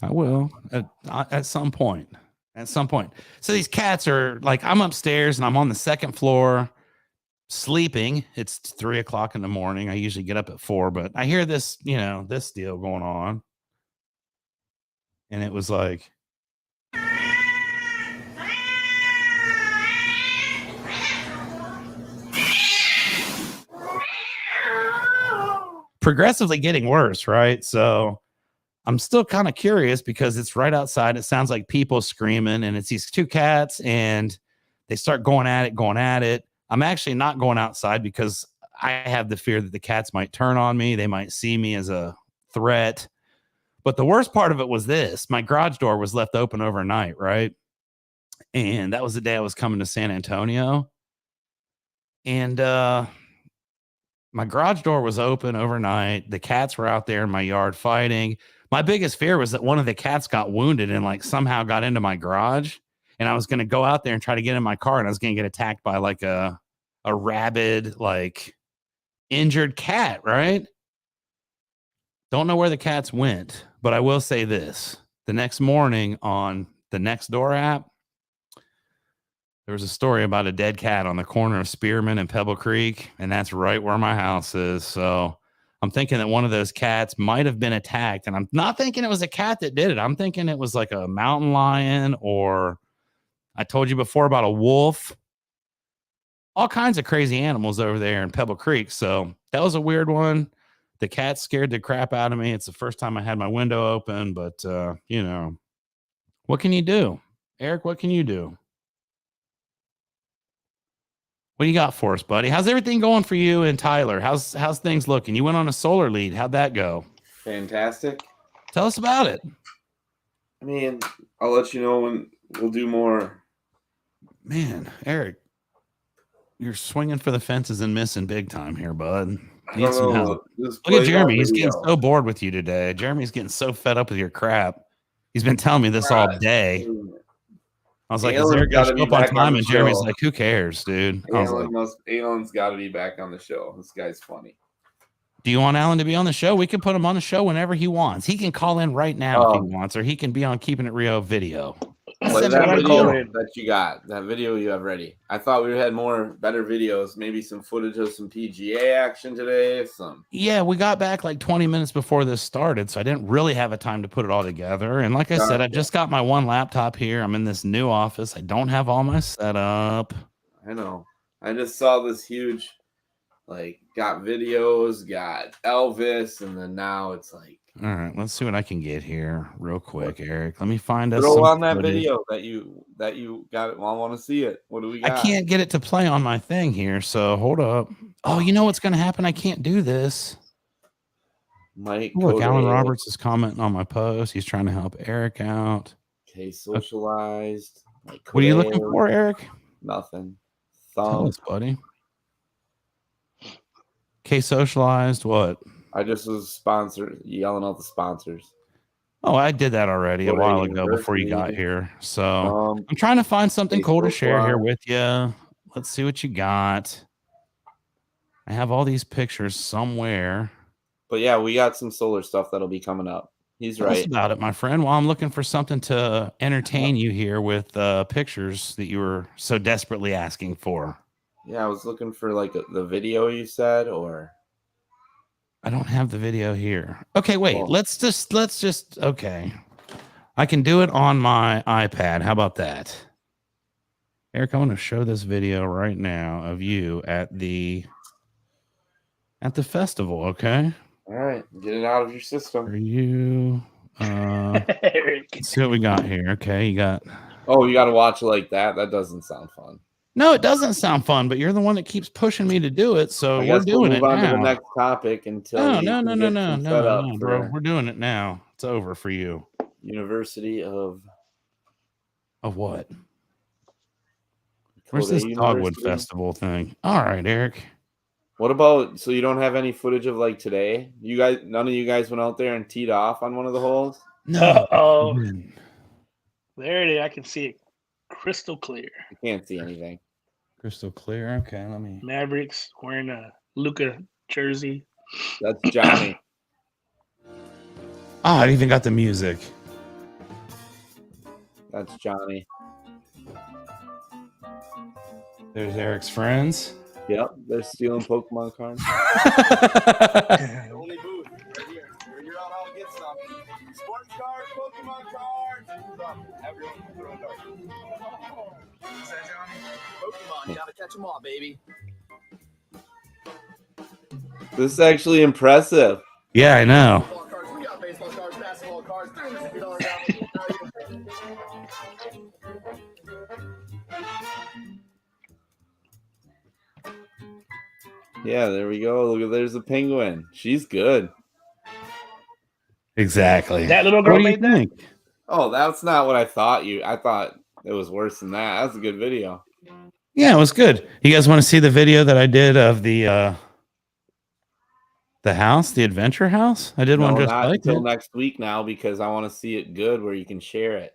I will at some point. At some point. So these cats are like, I'm upstairs and I'm on the second floor sleeping. It's 3:00 in the morning. I usually get up at 4, but I hear this, this deal going on. And it was like, progressively getting worse, right? So I'm still kind of curious because it's right outside. It sounds like people screaming, and it's these two cats, and they start going at it. I'm actually not going outside because I have the fear that the cats might turn on me. They might see me as a threat. But the worst part of it was this. My garage door was left open overnight, right? And that was the day I was coming to San Antonio. And my garage door was open overnight. The cats were out there in my yard fighting. My biggest fear was that one of the cats got wounded and like somehow got into my garage. And I was going to go out there and try to get in my car, and I was going to get attacked by like a rabid, like injured cat, right? Don't know where the cats went, but I will say this. The next morning on the Nextdoor app, there was a story about a dead cat on the corner of Spearman and Pebble Creek, and that's right where my house is. So I'm thinking that one of those cats might have been attacked, and I'm not thinking it was a cat that did it. I'm thinking it was like a mountain lion, or I told you before about a wolf. All kinds of crazy animals over there in Pebble Creek. So that was a weird one. The cat scared the crap out of me. It's the first time I had my window open, but what can you do? Eric, what can you do? What do you got for us, buddy? How's everything going for you and Tyler? How's things looking? You went on a solar lead. How'd that go? Fantastic. Tell us about it. I mean, I'll let you know when we'll do more. Man, Eric, you're swinging for the fences and missing big time here, bud. Need some help. Look at Jeremy. He's getting so bored with you today. Jeremy's getting so fed up with your crap. He's been telling me this all day. I was like, is Eric going to show up on time? And Jeremy's like, who cares, dude? Alan's got to be back on the show. This guy's funny. Do you want Alan to be on the show? We can put him on the show whenever he wants. He can call in right now if he wants, or he can be on Keepin It Rio video. That video that you got, that video you have ready. I thought we had better videos, maybe some footage of some PGA action today. Yeah, we got back like 20 minutes before this started, so I didn't really have a time to put it all together. And like I said, I just got my one laptop here. I'm in this new office. I don't have all my setup. I know. I just saw this huge, got videos, got Elvis, and then now it's like. All right, let's see what I can get here real quick, Eric. Let me find us. Throw on that video that you got. I want to see it. What do we got? I can't get it to play on my thing here, so hold up. Oh, you know what's going to happen? I can't do this. Mike, look, Alan Roberts is commenting on my post. He's trying to help Eric out. Okay, socialized. Like What are you looking for, Eric? Nothing. Tell us, buddy. Okay, socialized. What? I just was sponsored, yelling out the sponsors. Oh, I did that already a while ago before you got here. So I'm trying to find something cool to share here with you. Let's see what you got. I have all these pictures somewhere. But yeah, we got some solar stuff that'll be coming up. He's right. Tell us about it, my friend. While I'm looking for something to entertain you here with pictures that you were so desperately asking for. Yeah, I was looking for like the video you said, or I don't have the video here. Okay, wait. Let's just okay. I can do it on my iPad. How about that? Eric, I want to show this video right now of you at the festival, okay? All right, get it out of your system. Are you let's see what we got here. Okay, you got you got to watch it like that. That doesn't sound fun. No, it doesn't sound fun, but you're the one that keeps pushing me to do it, so we're doing it now. Move on to the now. next topic until No, bro. We're doing it now. It's over for you. University of what? Where's this Dogwood Festival thing? All right, Eric. What about, so you don't have any footage of like today? You guys, none of you guys went out there and teed off on one of the holes? No. There it is. I can see it crystal clear. I can't see anything. Crystal clear. Okay, let me. Mavericks wearing a Luka jersey. That's Johnny. I even got the music. That's Johnny. There's Eric's friends. Yep, they're stealing Pokemon cards. Only booth right here. Where you're all get some sports cards, Pokemon cards. Everyone can throw a dart. Pokemon, gotta catch them all, baby. This is actually impressive. Yeah, I know. We got baseball cards, basketball cards, Yeah, there we go. Look, there's a penguin. She's good. Exactly. That little girl made that? Oh, that's not what I thought. I thought it was worse than that. That's a good video. Yeah, it was good. You guys want to see the video that I did of the house, the adventure house? I did one just not like until it. next week now because I want to see it good where you can share it.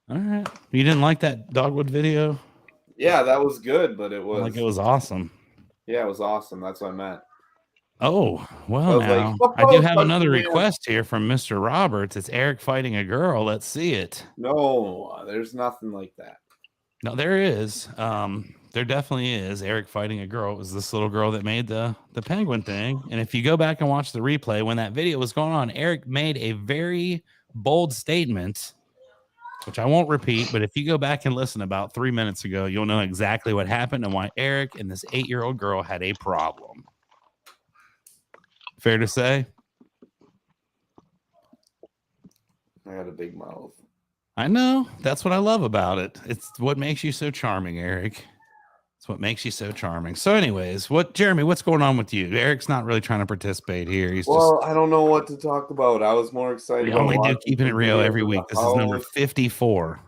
All right. You didn't like that Dogwood video? Yeah, that was good, but it was it was awesome. Yeah, it was awesome. That's what I meant. Oh, well, now I do have another request here from Mr. Roberts. It's Eric fighting a girl. Let's see it. No, there's nothing like that. No, there is. There definitely is. Eric fighting a girl. It was this little girl that made the penguin thing. And if you go back and watch the replay, when that video was going on, Eric made a very bold statement, which I won't repeat. But if you go back and listen about 3 minutes ago, you'll know exactly what happened and why Eric and this 8-year-old girl had a problem. Fair to say? I got a big mouth. I know. That's what I love about it. It's what makes you so charming, Eric. It's what makes you so charming. So anyways, Jeremy, what's going on with you? Eric's not really trying to participate here. I don't know what to talk about. I was more excited. We only do Keepin It Rio every week. This is number 54.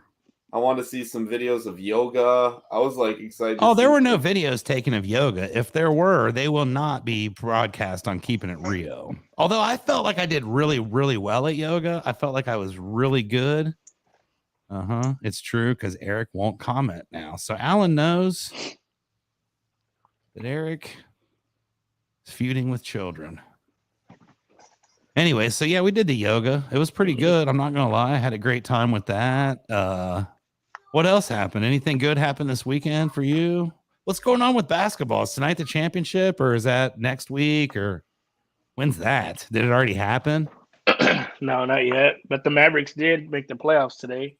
I want to see some videos of yoga. I was like excited. Oh, there were no videos taken of yoga. If there were, they will not be broadcast on Keepin It Rio. Although I felt like I did really, really well at yoga. I felt like I was really good. It's true because Eric won't comment now. So Alan knows that Eric is feuding with children. Anyway, so yeah, we did the yoga. It was pretty good. I'm not going to lie. I had a great time with that. What else happened? Anything good happened this weekend for you? What's going on with basketball? Is tonight the championship, or is that next week, or when's that? Did it already happen? No, not yet. But the Mavericks did make the playoffs today.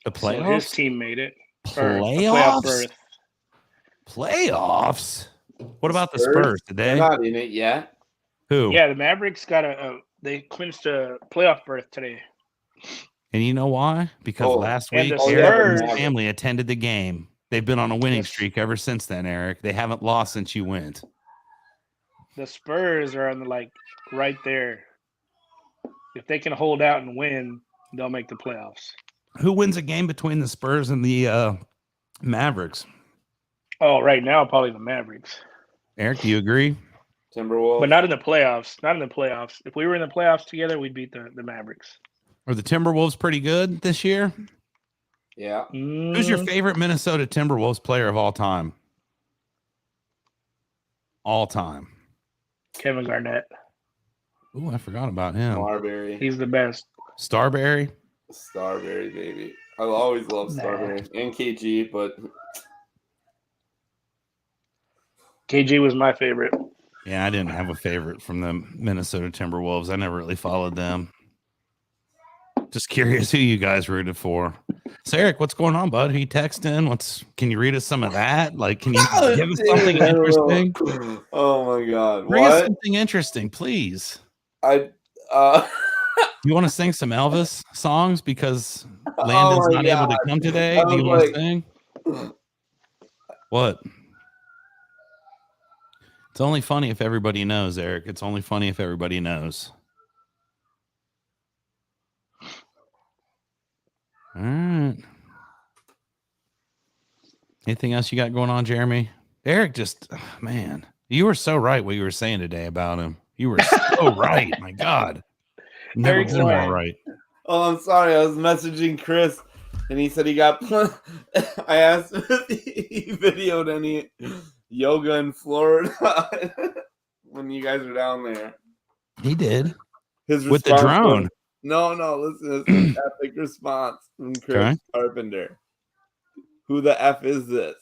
The playoffs? So his team made it. Playoffs? Playoffs? What about the Spurs? Did they? They're not in it yet. Who? Yeah, the Mavericks got they clinched a playoff berth today. And you know why? Because last week, Eric and his family attended the game. They've been on a winning streak ever since then, Eric. They haven't lost since you went. The Spurs are on right there. If they can hold out and win, Don't make the playoffs. Who wins a game between the Spurs and the Mavericks? Oh, right now probably the Mavericks. Eric, do you agree? Timberwolves. But not in the playoffs. Not in the playoffs. If we were in the playoffs together, we'd beat the Mavericks. Are the Timberwolves pretty good this year? Yeah. Who's your favorite Minnesota Timberwolves player of all time? All time. Kevin Garnett. Ooh, I forgot about him. Marbury. He's the best. Starberry. Starberry, baby. I always love Starberry and KG, but KG was my favorite. Yeah, I didn't have a favorite from the Minnesota Timberwolves. I never really followed them. Just curious who you guys rooted for. So Eric, what's going on, bud? Who you texting? Can you read us some of that? Like, can you give us something interesting? Oh my God. Bring us something interesting, please. You want to sing some Elvis songs because Landon's not able to come today? Do you want to sing? What? It's only funny if everybody knows, Eric. It's only funny if everybody knows. All right. Anything else you got going on, Jeremy? Eric, man, you were so right what you were saying today about him. You were so right. My God. Never been more right. Oh, I'm sorry. I was messaging Chris and he said he got. I asked him if he videoed any yoga in Florida when you guys were down there. He did. With the drone. No, listen, this is an epic response from Chris Carpenter. Who the F is this?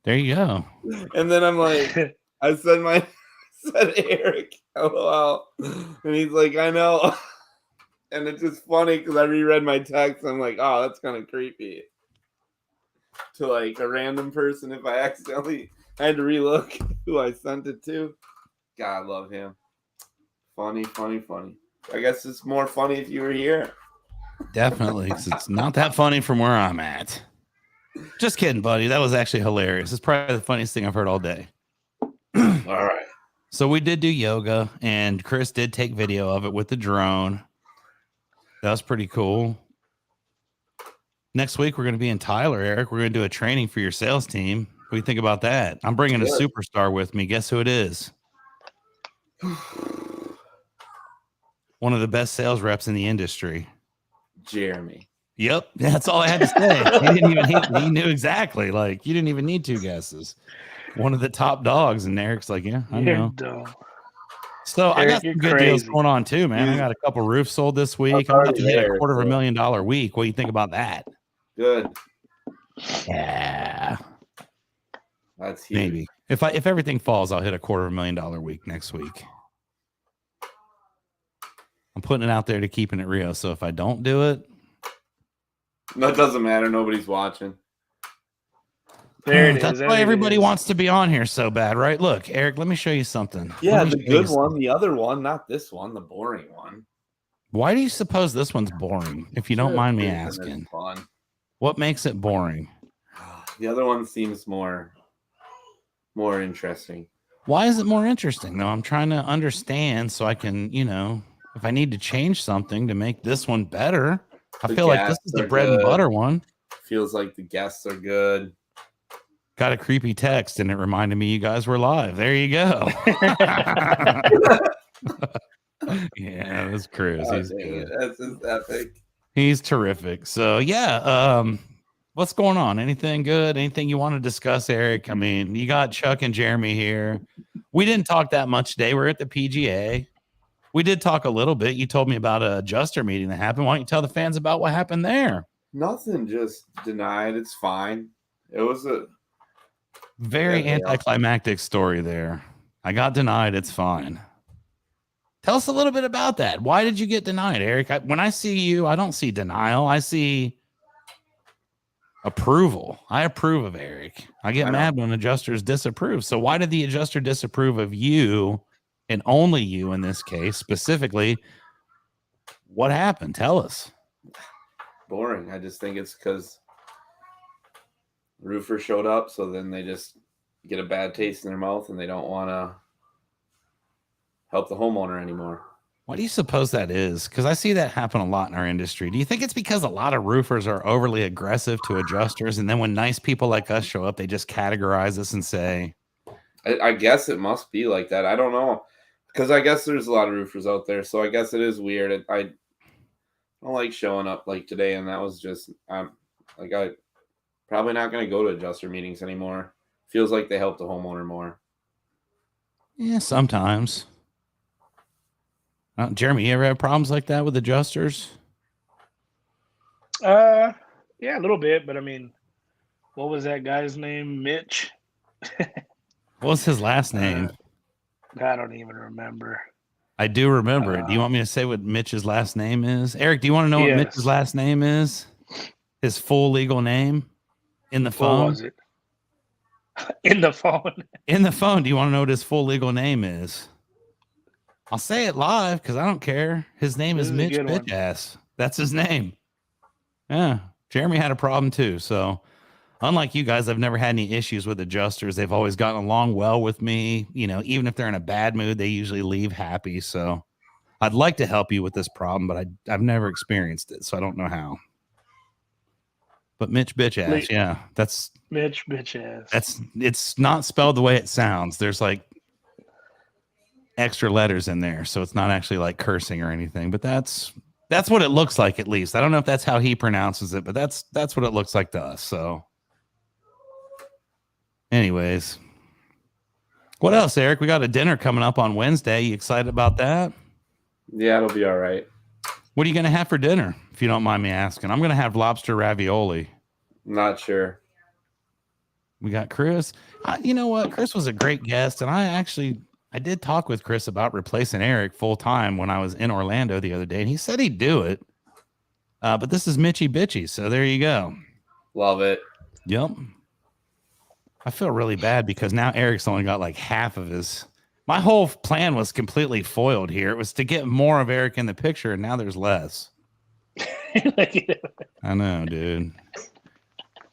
There you go. And then I'm like, I said Eric, LOL. And he's like, I know. And it's just funny because I reread my text. I'm like, oh, that's kind of creepy. To like a random person if I accidentally had to relook who I sent it to. God, I love him. Funny. I guess it's more funny if you were here. Definitely. 'Cause it's not that funny from where I'm at. Just kidding, buddy. That was actually hilarious. It's probably the funniest thing I've heard all day. All right. So we did do yoga, and Chris did take video of it with the drone. That was pretty cool. Next week, we're going to be in Tyler, Eric. We're going to do a training for your sales team. What do you think about that? I'm bringing a superstar with me. Guess who it is? One of the best sales reps in the industry. Jeremy. Yep. That's all I had to say. He knew exactly. Like, you didn't even need two guesses. One of the top dogs. And Eric's like, yeah, I know. So Eric, I got some good deals going on too, man. I got a couple roofs sold this week. I'm about to hit a $250,000 week. What do you think about that? Good. Yeah. That's huge. Maybe. If everything falls, I'll hit a $250,000 week next week. I'm putting it out there to Keepin It Rio. So if I don't do it, that doesn't matter. Nobody's watching. There it is. That's why everybody wants to be on here so bad, right? Look, Eric, let me show you something. Yeah, the good one, the other one, not this one, the boring one. Why do you suppose this one's boring? If you don't mind me asking, fun. What makes it boring? The other one seems more interesting. Why is it more interesting? though? I'm trying to understand so I can, if I need to change something to make this one better. I feel like this is the bread and butter one. Feels like the guests are good. Got a creepy text and it reminded me you guys were live. There you go. Yeah, that's Chris. He's good. That's just epic. He's terrific. So yeah, what's going on? Anything good? Anything you want to discuss, Eric? I mean, you got Chuck and Jeremy here. We didn't talk that much today. We're at the PGA. We did talk a little bit. You told me about a adjuster meeting that happened. Why don't you tell the fans about what happened there? Nothing, just denied. It's fine. It was a very anticlimactic story there. I got denied. It's fine. Tell us a little bit about that. Why did you get denied, Eric? When I see you, I don't see denial. I see approval. I approve of Eric. I get mad when adjusters disapprove. So why did the adjuster disapprove of you, and only you in this case specifically? What happened? Tell us. Boring. I just think it's because roofer showed up, so then they just get a bad taste in their mouth and they don't want to help the homeowner anymore. What do you suppose that is? Because I see that happen a lot in our industry. Do you think it's because a lot of roofers are overly aggressive to adjusters, and then when nice people like us show up, they just categorize us and say, I guess it must be like that. I don't know. Because I guess there's a lot of roofers out there, so I guess it is weird. I don't like showing up like today, and that was just I probably not going to go to adjuster meetings anymore. Feels like they help the homeowner more. yeah, sometimes. Jeremy, you ever have problems like that with adjusters? Yeah, a little bit, but I mean, what was that guy's name? Mitch? What's his last name? I don't even remember. I do remember it. Do you want me to say what Mitch's last name is? Eric, do you want to know what Mitch's last name is? His full legal name in the phone? What was it? In the phone? In the phone. Do you want to know what his full legal name is? I'll say it live because I don't care. His name is Mitch Bitchass. That's his name. Yeah. Jeremy had a problem too. So unlike you guys, I've never had any issues with adjusters. They've always gotten along well with me. You know, even if they're in a bad mood, they usually leave happy. So I'd like to help you with this problem, but I've never experienced it. So I don't know how. But Mitch Bitchass, yeah. That's Mitch Bitchass. It's not spelled the way it sounds. There's like extra letters in there, so it's not actually like cursing or anything, but that's what it looks like. At least I don't know if that's how he pronounces it, but that's what it looks like to us. So anyways, what else, Eric? We got a dinner coming up on Wednesday. You excited about that? Yeah, it'll be all right. What are you gonna have for dinner, if you don't mind me asking? I'm gonna have lobster ravioli. Not sure. We got Chris. You know what? Chris was a great guest, and I did talk with Chris about replacing Eric full time when I was in Orlando the other day, and he said he'd do it. But this is Mitchy Bitchy, so there you go. Love it. Yep. I feel really bad because now Eric's only got like half of his. My whole plan was completely foiled here. It was to get more of Eric in the picture, and now there's less. I know, dude.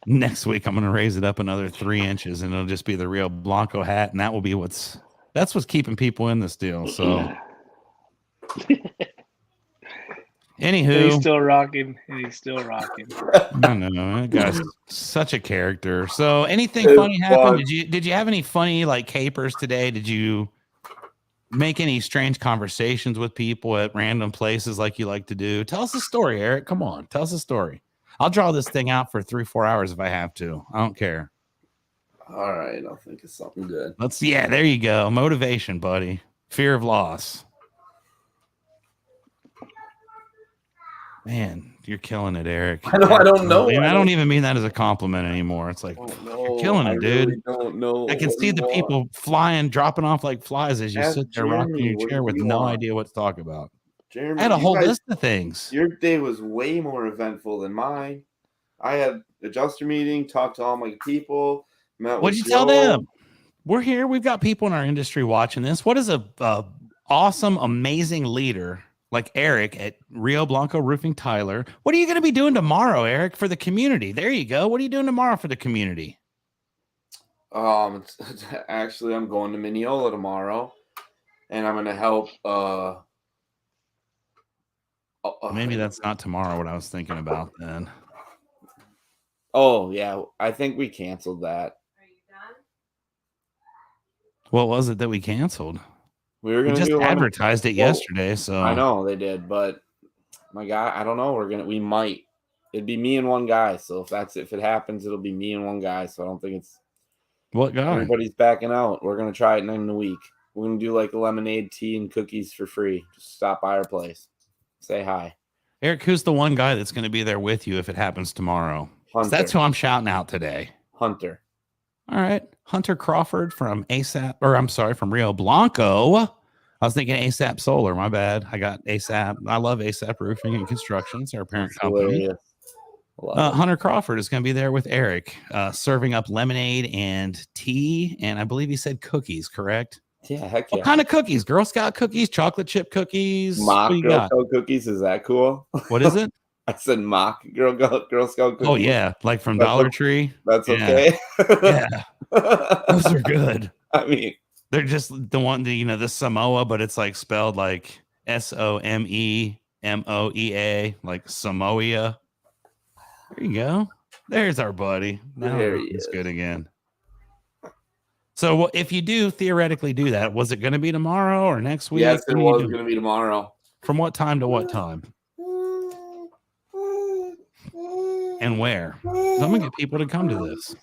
Next week, I'm going to raise it up another 3 inches, and it'll just be the Rio Blanco hat, and that will be that's what's keeping people in this deal. So, anywho, he's still rocking. I know that guy's such a character. So, anything funny happened? Did you have any funny like capers today? Did you make any strange conversations with people at random places like you like to do? Tell us a story, Eric. Come on, tell us a story. I'll draw this thing out for 3-4 hours if I have to. I don't care. All right, I'll think of something good. There you go. Motivation, buddy. Fear of loss. Man, you're killing it, Eric. I don't know. I don't even mean that as a compliment anymore. It's like, you're killing it, dude. Really don't know. I can see the people flying, dropping off like flies as you sit there rocking your chair with no idea what to talk about. Jeremy, I had a whole list of things. Your day was way more eventful than mine. I had adjuster meeting, talked to all my people. What'd you tell them? We're here. We've got people in our industry watching this. What is a awesome, amazing leader like Eric at Rio Blanco Roofing Tyler? What are you going to be doing tomorrow, Eric, for the community? There you go. What are you doing tomorrow for the community? Actually, I'm going to Mineola tomorrow, and I'm going to help. Maybe that's not tomorrow. What I was thinking about then. Oh yeah, I think we canceled that. What was it that we canceled? We just advertised it yesterday, so I know they did, but my guy, I don't know. We might. It'd be me and one guy. So if it happens, it'll be me and one guy. So I don't think it's what guy. Everybody's backing out. We're gonna try it in a week. We're gonna do like a lemonade, tea, and cookies for free. Just stop by our place. Say hi. Eric, who's the one guy that's going to be there with you if it happens tomorrow? That's who I'm shouting out today. Hunter. All right. Hunter Crawford from from Rio Blanco. I was thinking ASAP Solar. My bad. I got ASAP. I love ASAP Roofing and Construction. It's our parent company. Hunter Crawford is going to be there with Eric, serving up lemonade and tea. And I believe he said cookies, correct? Yeah, heck yeah. What kind of cookies? Girl Scout cookies, chocolate chip cookies. Mock Girl Scout cookies. Is that cool? What is it? I said mock Girl Scout cookies. Oh, yeah. Like from Dollar Tree. That's okay. Yeah. Those are good. I mean, they're just the one, the Samoa, but it's like spelled like Somemoea, like Samoa. There you go. There's our buddy. Now it's good again. So if you do theoretically do that, was it going to be tomorrow or next week? Yes, it was going to be tomorrow. From what time to what time? And where? I'm going to get people to come to this.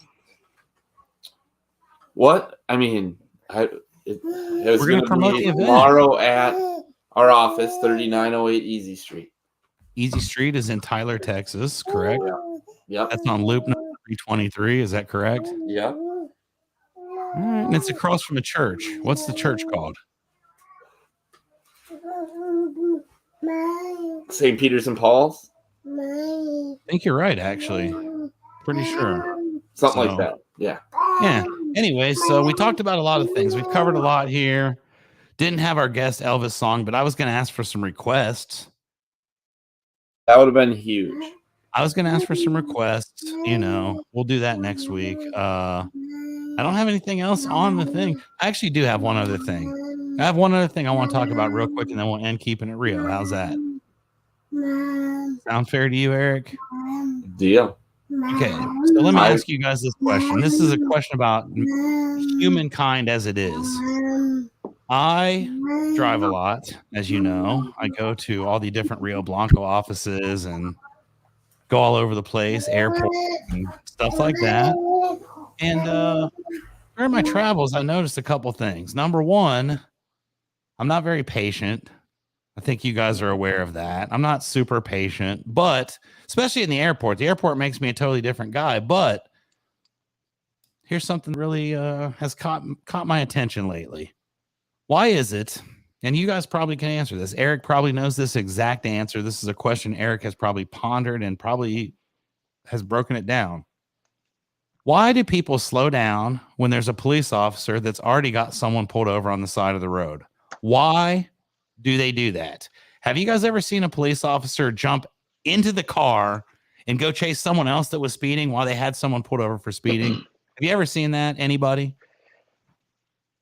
What? I mean, it was going to promote be the event tomorrow at our office, 3908 Easy Street. Easy Street is in Tyler, Texas, correct? Yep. That's on loop number 323. Is that correct? Yep. All right, and it's across from a church. What's the church called? St. Peter's and Paul's? I think you're right, actually. Pretty sure. Something like that. Yeah. Yeah. Anyway, so we talked about a lot of things. We've covered a lot here. Didn't have our guest Elvis song, but I was going to ask for some requests. That would have been huge. I was going to ask for some requests. We'll do that next week. I don't have anything else on the thing. I actually do have one other thing. I have one other thing I want to talk about real quick, and then we'll end Keeping It Real. How's that? Sound fair to you, Eric? Deal. Okay, so let me ask you guys this question. This is a question about humankind as it is. I drive a lot, as you know. I go to all the different Rio Blanco offices and go all over the place, airports and stuff like that. And during my travels, I noticed a couple things. Number one, I'm not very patient. I think you guys are aware of that. I'm not super patient, but especially in the airport makes me a totally different guy. But here's something that really has caught my attention lately. Why is it? And you guys probably can answer this. Eric probably knows this exact answer. This is a question Eric has probably pondered and probably has broken it down. Why do people slow down when there's a police officer that's already got someone pulled over on the side of the road? Why do they do that? Have you guys ever seen a police officer jump into the car and go chase someone else that was speeding while they had someone pulled over for speeding? Have you ever seen that? Anybody?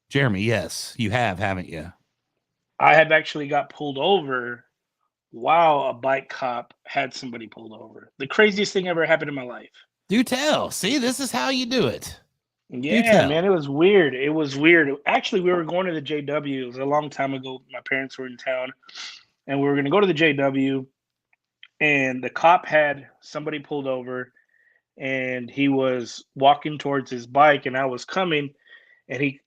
Jeremy, yes, you have, haven't you? I have actually got pulled over while a bike cop had somebody pulled over. The craziest thing ever happened in my life. Do tell. See, this is how you do it. Yeah, man, it was weird. It was weird. Actually, we were going to the JW. It was a long time ago. My parents were in town, and we were going to go to the JW, and the cop had somebody pulled over, and he was walking towards his bike, and I was coming, and he,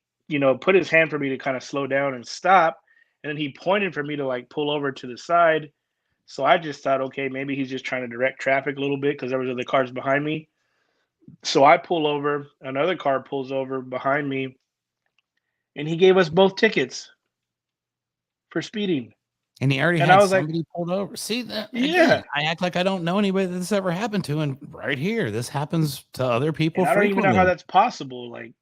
put his hand for me to kind of slow down and stop, and then he pointed for me to, like, pull over to the side. So I just thought, okay, maybe he's just trying to direct traffic a little bit because there was other cars behind me. So I pull over, another car pulls over behind me, and he gave us both tickets for speeding. And he already had somebody pulled over. See that? Yeah. Again, I act like I don't know anybody that this ever happened to, and right here, this happens to other people And I don't frequently. even know how that's possible. Like,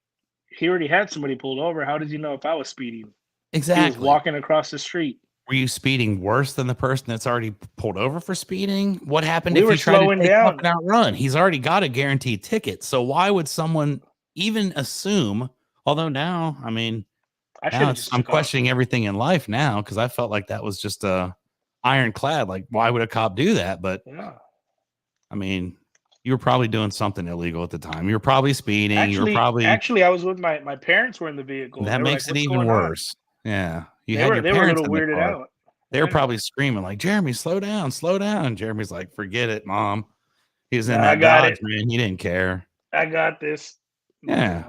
he already had somebody pulled over. How does he know if I was speeding? Exactly. He was walking across the street. Were you speeding worse than the person that's already pulled over for speeding? What happened We if were you tried to slowing take down. up and outrun? He's already got a guaranteed ticket. So why would someone even assume? Although now, I mean, I'm questioning everything in life now because I felt like that was just ironclad. Like, why would a cop do that? But yeah. I mean, you were probably doing something illegal at the time. You were probably speeding. Actually, I was with my parents were in the vehicle. That makes it even worse. Yeah. They were a little weirded out. They were probably screaming like, Jeremy, slow down, slow down. And Jeremy's like, forget it, Mom. He was in that Dodge, man. He didn't care. I got this. Yeah.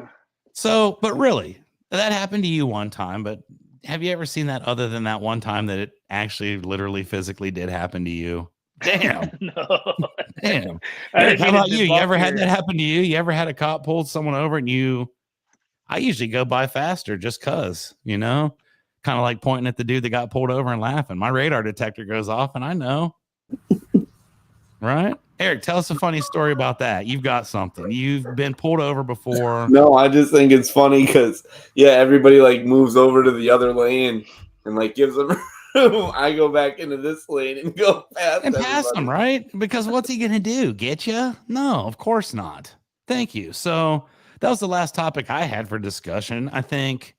So, but really, that happened to you one time. But have you ever seen that other than that one time that it actually literally physically did happen to you? Damn. No. Damn. How about you? You ever had that happen to you? You ever had a cop pull someone over and I usually go by faster just because, kind of like pointing at the dude that got pulled over and laughing. My radar detector goes off and I know. Right? Eric, tell us a funny story about that. You've got something. You've been pulled over before. No, I just think it's funny because, everybody like moves over to the other lane and like gives them room. I go back into this lane and go past and pass them, right? Because what's he going to do? Get you? No, of course not. Thank you. So that was the last topic I had for discussion. I think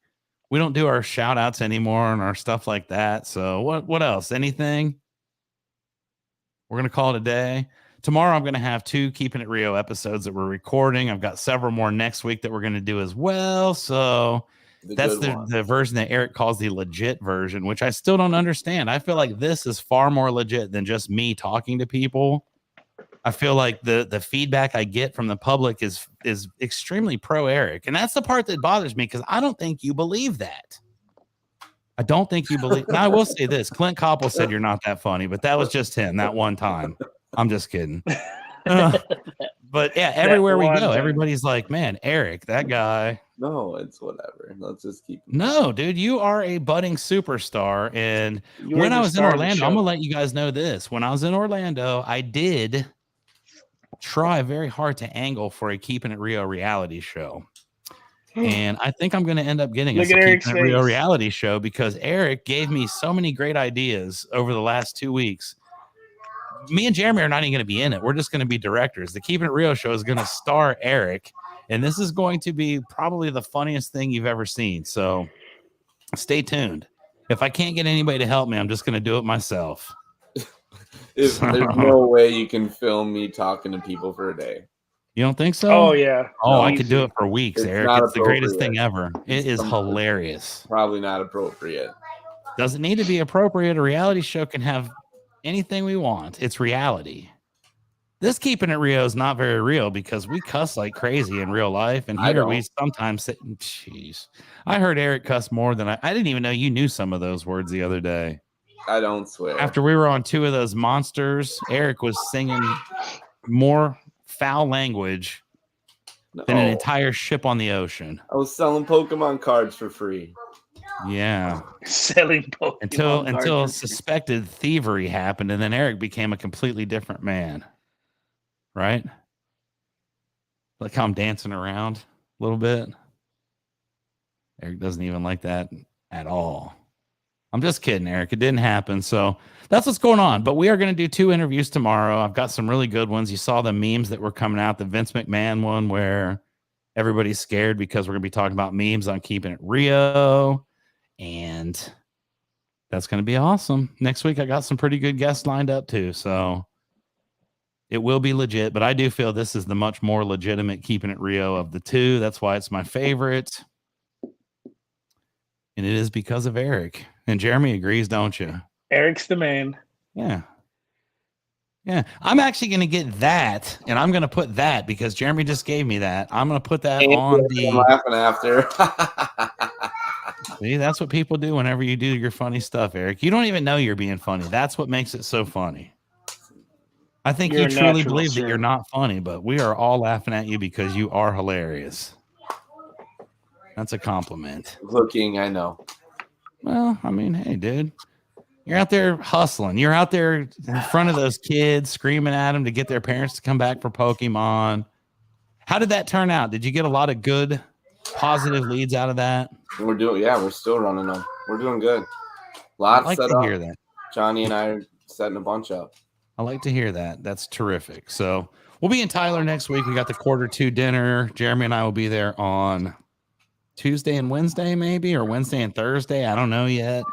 We don't do our shout outs anymore and our stuff like that. So what else? Anything? We're going to call it a day. Tomorrow, I'm going to have 2 Keeping It Rio episodes that we're recording. I've got several more next week that we're going to do as well. So that's the version that Eric calls the legit version, which I still don't understand. I feel like this is far more legit than just me talking to people. I feel like the feedback I get from the public is extremely pro Eric. And that's the part that bothers me because I don't think you believe that. I don't think you believe. Now, I will say this. Clint Koppel said you're not that funny, but that was just him that one time. I'm just kidding. But yeah, everywhere we go, everybody's like, man, Eric, that guy. No, it's whatever. Let's just keep. No, dude, you are a budding superstar. And when I was in Orlando, I'm going to let you guys know this. When I was in Orlando, I did try very hard to angle for a Keepin' It Rio reality show. And I think I'm going to end up getting a Keepin' It Rio reality show because Eric gave me so many great ideas over the last 2 weeks. Me and Jeremy are not even going to be in it. We're just going to be directors. The Keepin' It Rio show is going to star Eric, and this is going to be probably the funniest thing you've ever seen. So stay tuned. If I can't get anybody to help me, I'm just going to do it myself. There's no way you can film me talking to people for a day. You don't think so? Oh, yeah. Oh, I could do it for weeks, Eric. It's the greatest thing ever. It is hilarious. Probably not appropriate. Doesn't need to be appropriate. A reality show can have anything we want. It's reality. This Keeping It Rio is not very real because we cuss like crazy in real life. And here we sometimes say, jeez. I heard Eric cuss more than I didn't even know you knew some of those words the other day. I don't swear. After we were on 2 of those monsters, Eric was singing more foul language than an entire ship on the ocean. I was selling Pokemon cards for free. Yeah. Selling Pokemon until suspected thievery happened, and then Eric became a completely different man. Right? Like how I'm dancing around a little bit. Eric doesn't even like that at all. I'm just kidding, Eric. It didn't happen. So that's what's going on. But we are going to do 2 interviews tomorrow. I've got some really good ones. You saw the memes that were coming out, the Vince McMahon one where everybody's scared because we're going to be talking about memes on Keeping It Rio. And that's going to be awesome. Next week, I got some pretty good guests lined up too. So it will be legit. But I do feel this is the much more legitimate Keeping It Rio of the 2. That's why it's my favorite. And it is because of Eric. And Jeremy agrees, don't you? Eric's the man. Yeah. Yeah. I'm actually going to get that, and I'm going to put that because Jeremy just gave me that. I'm going to put that on the... I'm laughing after. See, that's what people do whenever you do your funny stuff, Eric. You don't even know you're being funny. That's what makes it so funny. I think you truly believe that you're not funny, but we are all laughing at you because you are hilarious. That's a compliment. Looking, I know. Well, I mean, hey, dude, you're out there hustling. You're out there in front of those kids, screaming at them to get their parents to come back for Pokemon. How did that turn out? Did you get a lot of good, positive leads out of that? We're still running them. We're doing good. Lots set up. Hear that. Johnny and I are setting a bunch up. I like to hear that. That's terrific. So we'll be in Tyler next week. We got the Q2 dinner. Jeremy and I will be there on Tuesday and Wednesday, maybe, or Wednesday and Thursday. I don't know yet.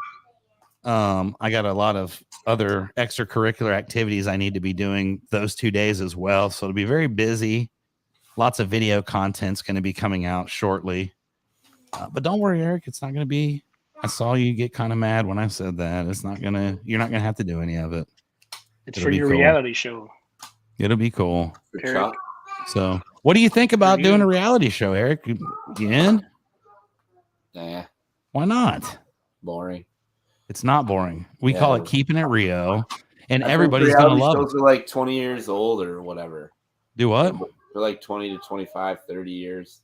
I got a lot of other extracurricular activities I need to be doing those 2 days as well. So it'll be very busy. Lots of video content's going to be coming out shortly. But don't worry, Eric. It's not going to be. I saw you get kind of mad when I said that. It's not going to. You're not going to have to do any of it. It's for your reality show. It'll be cool. So, what do you think about doing a reality show, Eric? You in? Nah. Why not? Boring. It's not boring. We call it Keeping It Rio, and everybody's going to love it. Those are like 20 years old or whatever. Do what? They're like 20 to 25, 30 years.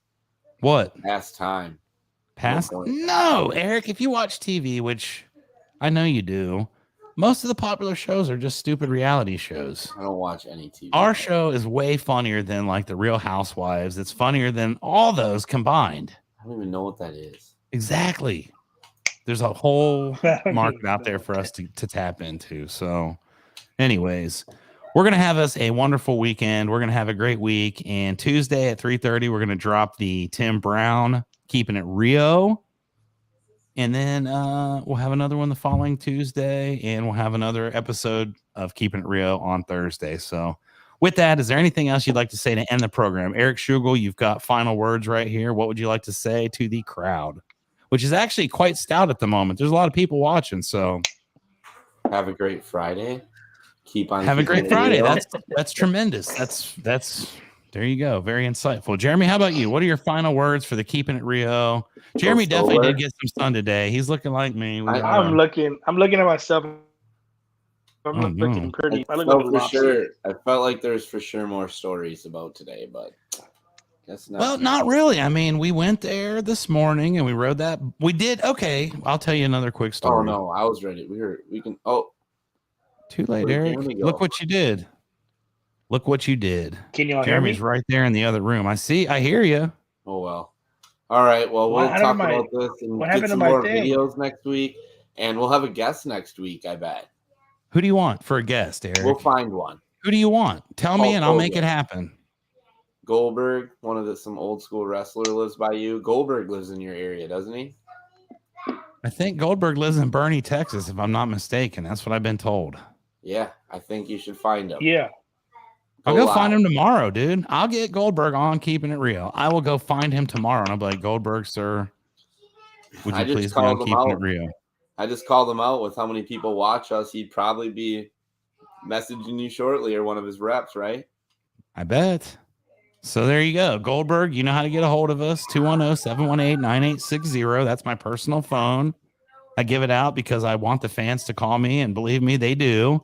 What? Past time. Past? No, Eric, if you watch TV, which I know you do, most of the popular shows are just stupid reality shows. I don't watch any TV. Our show is way funnier than like the Real Housewives. It's funnier than all those combined. I don't even know what that is. Exactly. There's a whole market out there for us to tap into. So anyways, we're going to have us a wonderful weekend. We're going to have a great week. And Tuesday at 3:30, we're going to drop the Tim Brown Keeping It Rio. And then we'll have another one the following Tuesday, and we'll have another episode of Keeping It Rio on Thursday. So with that, is there anything else you'd like to say to end the program? Eric Schugel, you've got final words right here. What would you like to say to the crowd, which is actually quite stout at the moment? There's a lot of people watching, so have a great Friday. Keep on have a great Friday. Real. That's tremendous. That's there you go. Very insightful. Jeremy, how about you? What are your final words for the Keeping It Rio? Jeremy definitely did get some sun today. He's looking like me. I'm looking at myself. I'm looking pretty. I look for sure. I felt like there's for sure more stories about today, but guess not. Well, not really. I mean, we went there this morning and we rode that. We did. Okay, I'll tell you another quick story. Oh no, I was ready. We can. Oh, too late, Eric. Look what you did. Look what you did. Can y'all Jeremy's hear me? right there in the other room. I hear you. Oh well. All right. Well, we'll talk about this and get some more videos next week, and we'll have a guest next week. I bet. Who do you want for a guest, Eric? We'll find one. Who do you want? Tell me, and I'll make it happen. Goldberg, some old school wrestler, lives by you. Goldberg lives in your area, doesn't he? I think Goldberg lives in Bernie, Texas, if I'm not mistaken. That's what I've been told. Yeah, I think you should find him. Yeah. I'll go find him tomorrow, dude. I'll get Goldberg on Keeping It Real. I will go find him tomorrow, and I'll be like, Goldberg, sir, would you please be on Keeping It Real? I just called him out with how many people watch us. He'd probably be messaging you shortly or one of his reps, right? I bet. So there you go. Goldberg, you know how to get a hold of us. 210-718-9860. That's my personal phone. I give it out because I want the fans to call me, and believe me, they do.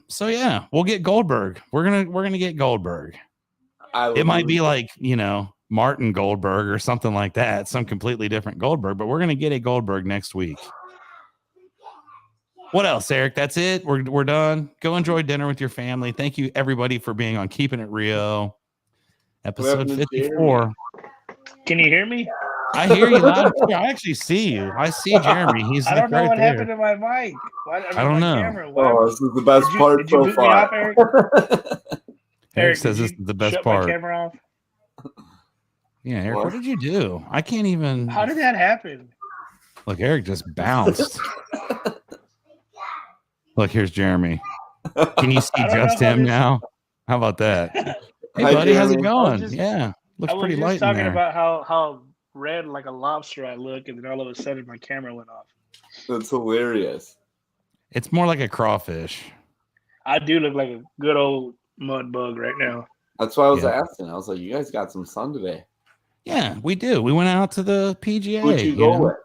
So yeah, we'll get Goldberg. We're gonna get Goldberg. It might be like, Martin Goldberg or something like that, some completely different Goldberg, but we're gonna get a Goldberg next week. What else, Eric? That's it. We're done. Go enjoy dinner with your family. Thank you everybody for being on Keeping It Rio, episode 54. Can you hear me? I hear you loud and clear. I actually see you. I see Jeremy. He's I don't know right what there. happened to my mic. I don't know. This is the best part so far. Eric says this is the best part. My camera off? Yeah, Eric, what did you do? I can't even. How did that happen? Look, Eric just bounced. Look, here's Jeremy. Can you see just him now? How about that? Hey, buddy, how's it going? Yeah, looks pretty light in there. I was just talking about how red like a lobster I look, and then all of a sudden my camera went off. That's hilarious. It's more like a crawfish. I do look like a good old mud bug right now. That's why I was asking. I was like, you guys got some sun today. Yeah, we do. We went out to the PGA. Who'd you go with?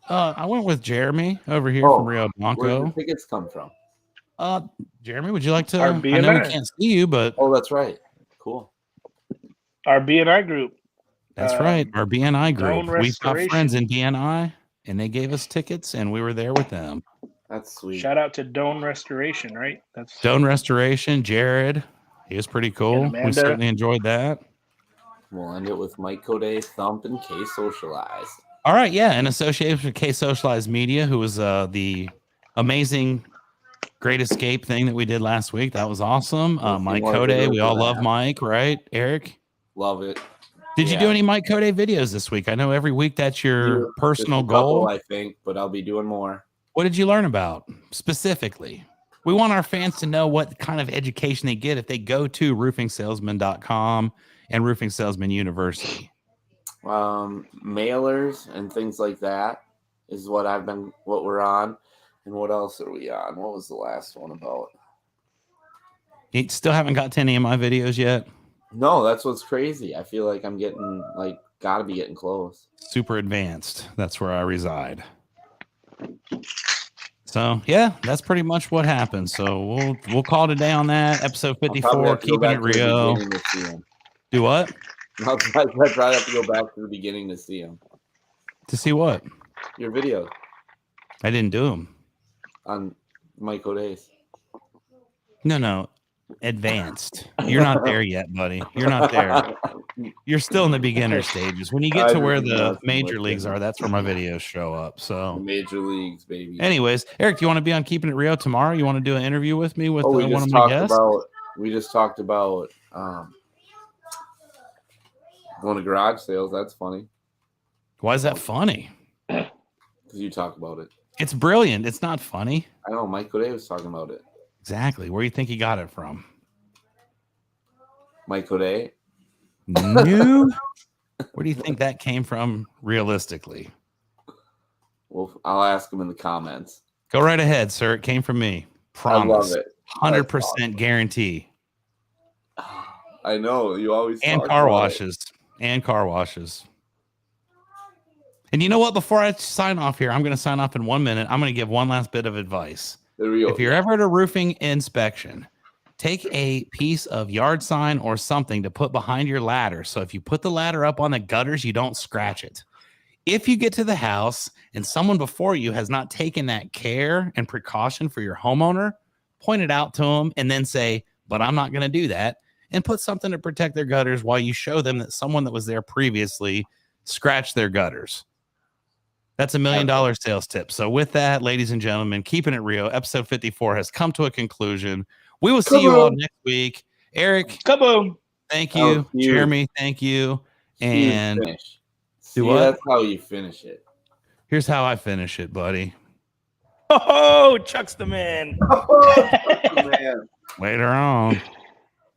I went with Jeremy over here from Rio Blanco. Where did the tickets come from? Jeremy, would you like to? I know we can't see you, but that's right. Cool. Our BNI group. That's right. Our BNI group. We've got friends in BNI, and they gave us tickets, and we were there with them. That's sweet. Shout out to Doan Restoration, right? That's Doan Restoration. Jared, he was pretty cool. We certainly enjoyed that. We'll end it with Mike Code, Thump, and K Socialized. All right, yeah, in association with K Socialized Media, who was the amazing Great Escape thing that we did last week. That was awesome. Mike Code, we all love Mike, right, Eric? Love it. Did you do any Mike Code videos this week? I know every week that's your personal goal. I think, but I'll be doing more. What did you learn about specifically? We want our fans to know what kind of education they get if they go to roofingsalesman.com and Roofing Salesman University. Mailers and things like that is what we're on. And what else are we on? What was the last one about? You still haven't got to any of my videos yet? No, that's what's crazy. I feel like I'm gotta be getting close. Super advanced. That's where I reside. So yeah, that's pretty much what happened. So we'll call it a day on that. Episode 54, Keeping It Rio. Do what? I'll probably have to go back to the beginning to see him. To see what? Your video. I didn't do them. On Mike O'Days. No. Advanced. You're not there yet, buddy. You're not there. You're still in the beginner stages. When you get to where the major leagues are, that's where my videos show up. So the major leagues, baby. Anyways, Eric, do you want to be on Keeping It Rio tomorrow? You want to do an interview with me with one of my guests? We just talked about going to garage sales. That's funny. Why is that funny? Because you talk about it. It's brilliant. It's not funny. I know. Mike O'Day was talking about it. Exactly. Where do you think he got it from? Mike O'Day? No. Where do you think that came from realistically? Well, I'll ask him in the comments. Go right ahead, sir. It came from me. Promise. I love it. 100% awesome. guarantee. I know. You always And talk car about washes. And car washes. And you know what? Before I sign off here, I'm going to sign off in 1 minute. I'm going to give one last bit of advice. If you're ever at a roofing inspection, take a piece of yard sign or something to put behind your ladder. So if you put the ladder up on the gutters, you don't scratch it. If you get to the house and someone before you has not taken that care and precaution for your homeowner, point it out to them and then say, but I'm not going to do that. And put something to protect their gutters while you show them that someone that was there previously scratched their gutters. That's $1 million sales tip. So with that, ladies and gentlemen, Keeping It Rio, episode 54 has come to a conclusion. We will see you all next week. Eric, kaboom! Thank you. Jeremy, thank you. And see, that's how you finish it. Here's how I finish it, buddy. Oh, Chuck's the man. Oh, Chuck's the man. Later on.